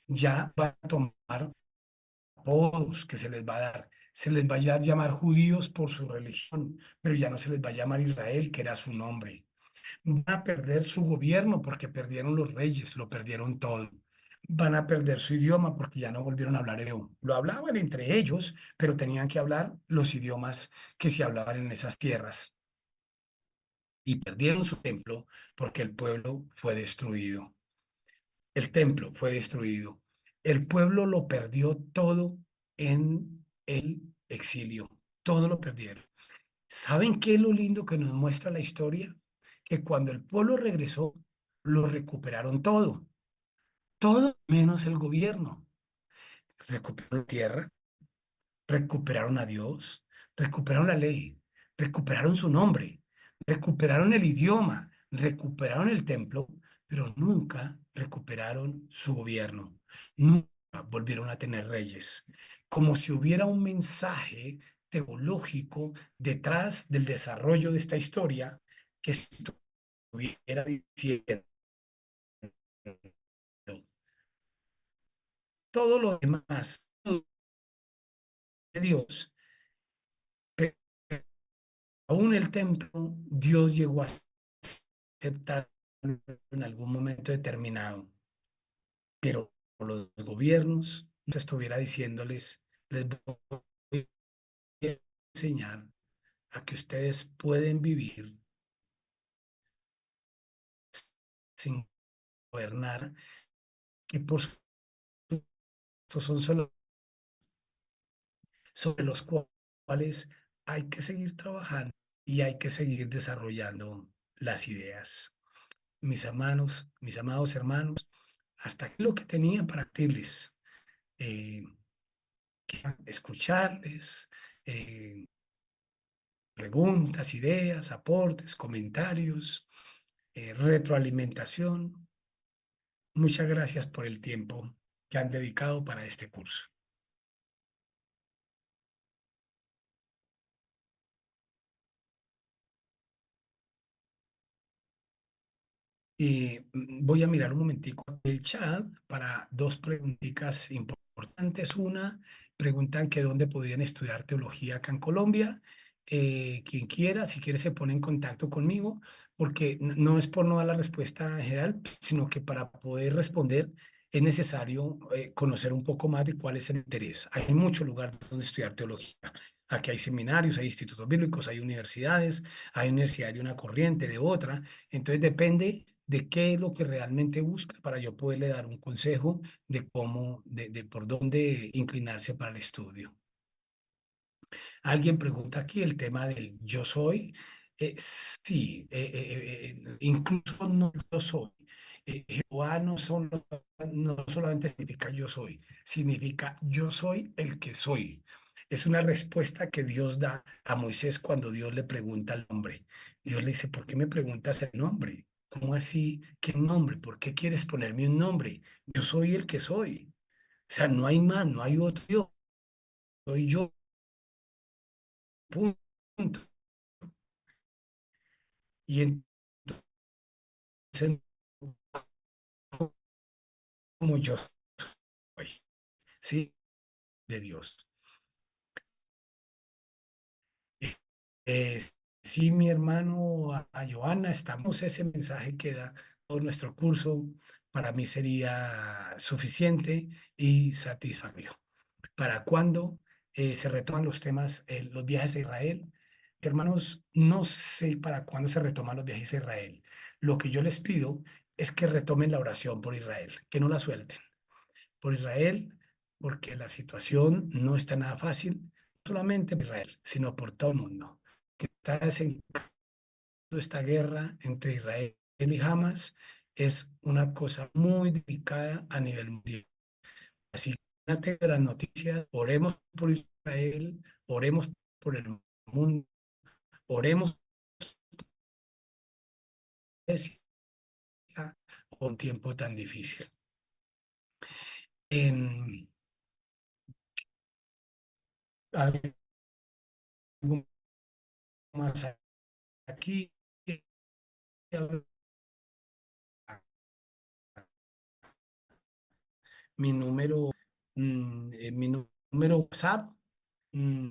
Ya van a tomar apodos que se les va a dar. Se les va a llamar judíos por su religión, pero ya no se les va a llamar Israel, que era su nombre. Van a perder su gobierno porque perdieron los reyes, lo perdieron todo. van a perder su idioma porque ya no volvieron a hablar hebreo. Lo hablaban entre ellos, pero tenían que hablar los idiomas que se hablaban en esas tierras. Y perdieron su templo porque el pueblo fue destruido. El templo fue destruido. El pueblo lo perdió todo en el exilio. Todo lo perdieron. ¿Saben qué es lo lindo que nos muestra la historia? Que cuando el pueblo regresó, lo recuperaron todo. Todo menos el gobierno. Recuperaron tierra, recuperaron a Dios, recuperaron la ley, recuperaron su nombre, recuperaron el idioma, recuperaron el templo, pero nunca recuperaron su gobierno. Nunca volvieron a tener reyes. Como si hubiera un mensaje teológico detrás del desarrollo de esta historia que estuviera diciendo todo lo demás de Dios, pero aún el templo, Dios llegó a aceptar en algún momento determinado, pero los gobiernos no estuviera diciéndoles, les voy a enseñar a que ustedes pueden vivir sin gobernar, que por supuesto son solo sobre los cuales hay que seguir trabajando y hay que seguir desarrollando las ideas. Mis amados hermanos, hasta aquí lo que tenía para decirles, eh, escucharles, eh, preguntas, ideas, aportes, comentarios, retroalimentación. Muchas gracias por el tiempo que han dedicado para este curso. Y voy a mirar un momentico el chat para dos preguntitas importantes. Una, preguntan que dónde podrían estudiar teología acá en Colombia. Quien quiera, si quiere, se pone en contacto conmigo, porque no es por no dar la respuesta general, sino que para poder responder es necesario conocer un poco más de cuál es el interés. Hay muchos lugares donde estudiar teología. Aquí hay seminarios, hay institutos bíblicos, hay universidades de una corriente, de otra. Entonces depende de qué es lo que realmente busca para yo poderle dar un consejo de cómo, de por dónde inclinarse para el estudio. Alguien pregunta aquí el tema del yo soy. Sí, incluso no yo soy. Jehová no solamente significa yo soy, significa yo soy el que soy. Es una respuesta que Dios da a Moisés cuando Dios le pregunta el nombre. Dios le dice, ¿por qué me preguntas el nombre? ¿Cómo así? ¿Qué nombre? ¿Por qué quieres ponerme un nombre? Yo soy el que soy. O sea, no hay más, no hay otro yo. Soy yo. Punto. Y entonces, como yo soy, ¿sí? De Dios. Eh, eh, sí, mi hermano, a Joana, estamos, ese mensaje que da todo nuestro curso, para mí sería suficiente y satisfactorio. ¿Para cuándo se retoman los temas, los viajes a Israel? Hermanos, no sé para cuándo se retoman los viajes a Israel. Lo que yo les pido es que retomen la oración por Israel, que no la suelten. Por Israel, porque la situación no está nada fácil, no solamente por Israel, sino por todo el mundo. Que está desencadenando esta guerra entre Israel y Hamas es una cosa muy delicada a nivel mundial. Así que ante las noticias, oremos por Israel, oremos por el mundo, oremos por un tiempo tan difícil. En, algo más aquí, mi número, mi número WhatsApp, mm,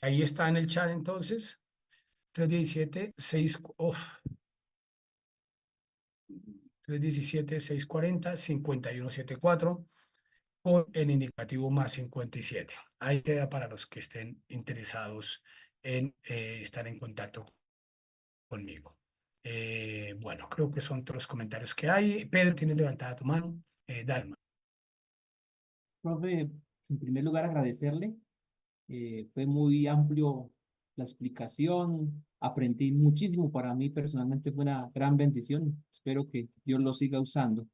ahí está en el chat entonces, 317 6, 317-640-5174 con el indicativo más 57. Ahí queda para los que estén interesados en estar en contacto conmigo. Bueno, creo que son todos los comentarios que hay. Pedro, tienes levantada tu mano. Dalma. Profe, en primer lugar agradecerle. Fue muy amplio la explicación. Aprendí muchísimo. Para mí personalmente fue una gran bendición. Espero que Dios lo siga usando.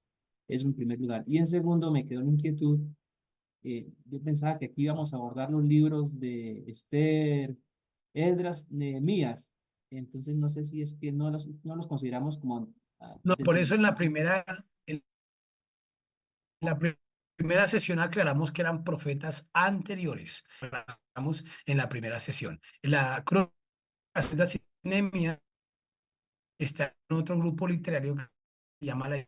Eso en primer lugar. Y en segundo, me quedó una inquietud. Yo pensaba que aquí íbamos a abordar los libros de Esther, Esdras, Nehemías. Entonces no sé si es que no los consideramos como No, por dentro. eso en la primera sesión aclaramos que eran profetas anteriores. Aclaramos en la primera sesión. La crónica de Nehemías está en otro grupo literario que se llama la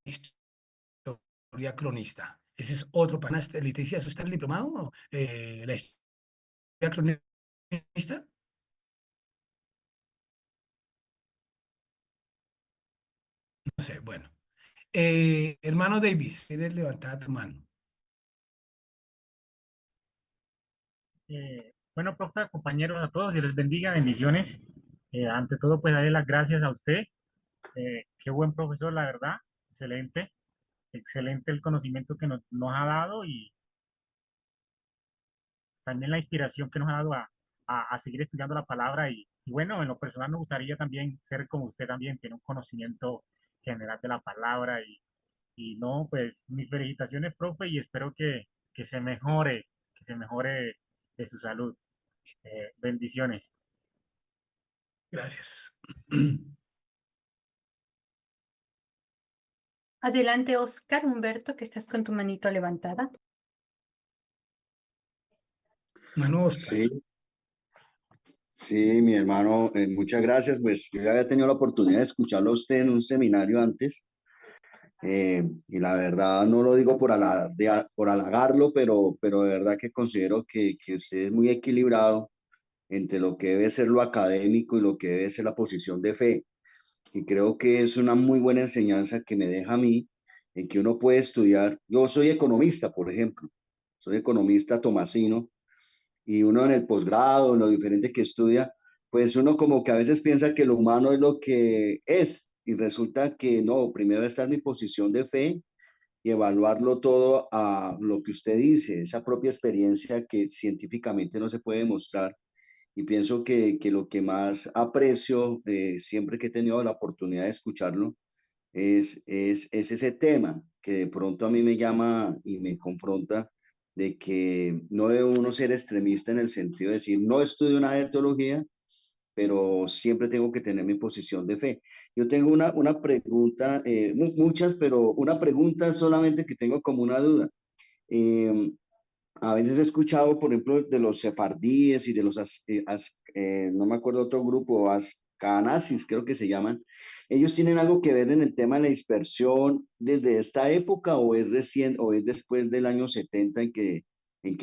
historia cronista. Ese es otro pana. Leticia, ¿eso está en el diplomado? La historia cronista. No sé, bueno. Hermano Davis, tienes levantada tu mano. Bueno, profe, compañeros, a todos, Dios les bendiga, bendiciones. Ante todo, pues darle las gracias a usted. Qué buen profesor, la verdad. Excelente, excelente el conocimiento que nos ha dado y también la inspiración que nos ha dado a seguir estudiando la palabra. Y bueno, en lo personal me gustaría también ser como usted también, tiene un conocimiento general de la palabra. Y no, pues mis felicitaciones, profe, y espero que se mejore de su salud. Bendiciones. Gracias. Adelante, Oscar Humberto, que estás con tu manito levantada. Mano Oscar. Sí, sí, mi hermano, muchas gracias. Pues yo ya había tenido la oportunidad de escucharlo a usted en un seminario antes, y la verdad no lo digo por halagarlo, pero de verdad que considero que usted es muy equilibrado entre lo que debe ser lo académico y lo que debe ser la posición de fe. Y creo que es una muy buena enseñanza que me deja a mí, en que uno puede estudiar. Yo soy economista, por ejemplo, soy economista tomasino y uno en el posgrado, en lo diferente que estudia, pues uno como que a veces piensa que lo humano es lo que es y resulta que no, primero está en mi posición de fe y evaluarlo todo a lo que usted dice, esa propia experiencia que científicamente no se puede demostrar. Y pienso que lo que más aprecio siempre que he tenido la oportunidad de escucharlo es ese tema que de pronto a mí me llama y me confronta de que no debe uno ser extremista en el sentido de decir, no estudio nada de teología, pero siempre tengo que tener mi posición de fe. Yo tengo una pregunta, muchas, pero una pregunta solamente que tengo como una duda. Eh, a veces he escuchado, por ejemplo, de los sefardíes y de los, no me acuerdo otro grupo, ascanasis, creo que se llaman. ¿Ellos tienen algo que ver en el tema de la dispersión desde esta época o es recién o es después del año 70 en que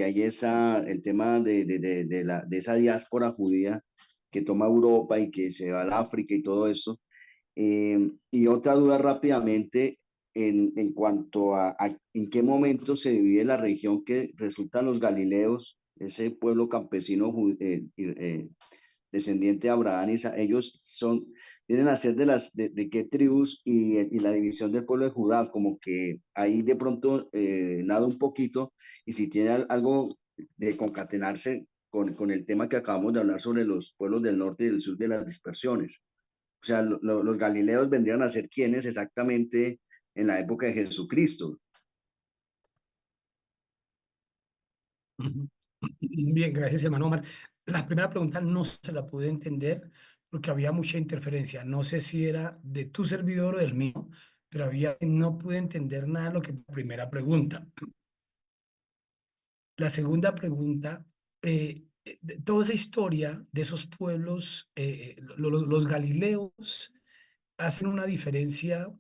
hay el tema de esa diáspora judía que toma Europa y que se va al África y todo eso? Y otra duda rápidamente en cuanto a en qué momento se divide la región que resultan los galileos, ese pueblo campesino descendiente de Abraham, ellos vienen a ser de qué tribus y la división del pueblo de Judá, como que ahí de pronto nada un poquito, y si tiene algo de concatenarse con el tema que acabamos de hablar sobre los pueblos del norte y del sur de las dispersiones. O sea, los galileos vendrían a ser quienes exactamente en la época de Jesucristo. Ujú. Bien, gracias, hermano Omar. La primera pregunta no se la pude entender porque había mucha interferencia. No sé si era de tu servidor o del mío, pero no pude entender nada de lo que la primera pregunta. La segunda pregunta, toda esa historia de esos pueblos, los galileos hacen una diferencia.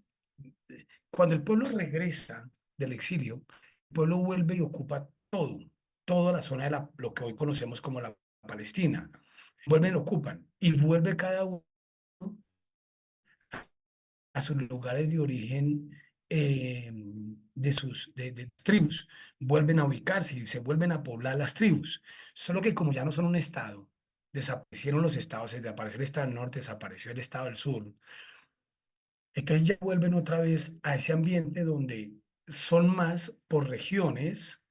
Cuando el pueblo regresa del exilio, el pueblo vuelve y ocupa toda la zona de lo que hoy conocemos como la Palestina. Vuelven y lo ocupan y vuelve cada uno a sus lugares de origen de sus de tribus, vuelven a ubicarse y se vuelven a poblar las tribus. Solo que como ya no son un estado, desaparecieron los estados, desapareció el estado del norte, desapareció el estado del sur. Entonces ya vuelven otra vez a ese ambiente donde son más por regiones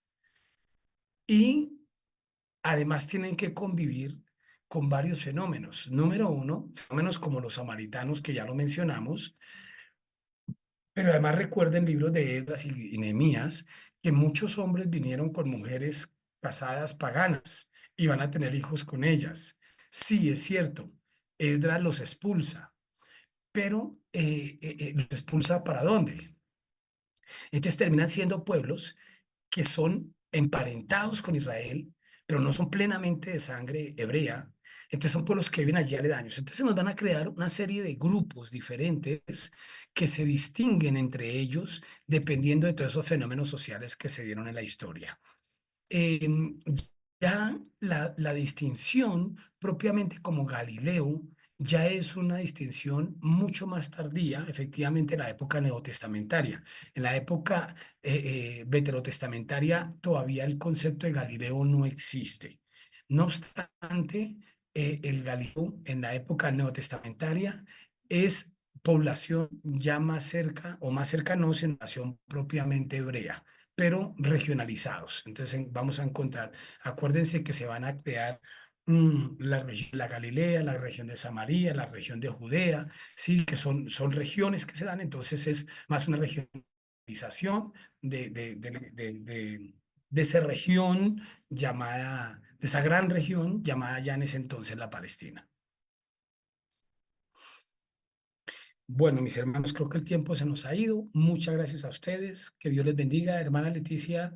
y además tienen que convivir con varios fenómenos. Número uno, fenómenos como los samaritanos, que ya lo mencionamos, pero además recuerden libros de Esdras y Nehemías, que muchos hombres vinieron con mujeres casadas paganas y van a tener hijos con ellas. Sí, es cierto, Esdras los expulsa, pero ¿los expulsa para dónde? Entonces terminan siendo pueblos que son emparentados con Israel, pero no son plenamente de sangre hebrea. Entonces son pueblos que viven allí aledaños. Entonces nos van a crear una serie de grupos diferentes que se distinguen entre ellos dependiendo de todos esos fenómenos sociales que se dieron en la historia. Em, ya la distinción propiamente como Galileo ya es una distinción mucho más tardía, efectivamente, en la época neotestamentaria. En la época veterotestamentaria todavía el concepto de Galileo no existe. No obstante, el Galileo en la época neotestamentaria es población ya más cerca o más cercana, sino nación propiamente hebrea, pero regionalizados. Entonces vamos a encontrar, acuérdense que se van a crear la Galilea, la región de Samaria, la región de Judea, sí, que son regiones que se dan, entonces es más una regionalización de esa región llamada, de esa gran región llamada ya en ese entonces la Palestina. Bueno, mis hermanos, creo que el tiempo se nos ha ido. Muchas gracias a ustedes. Que Dios les bendiga, hermana Leticia.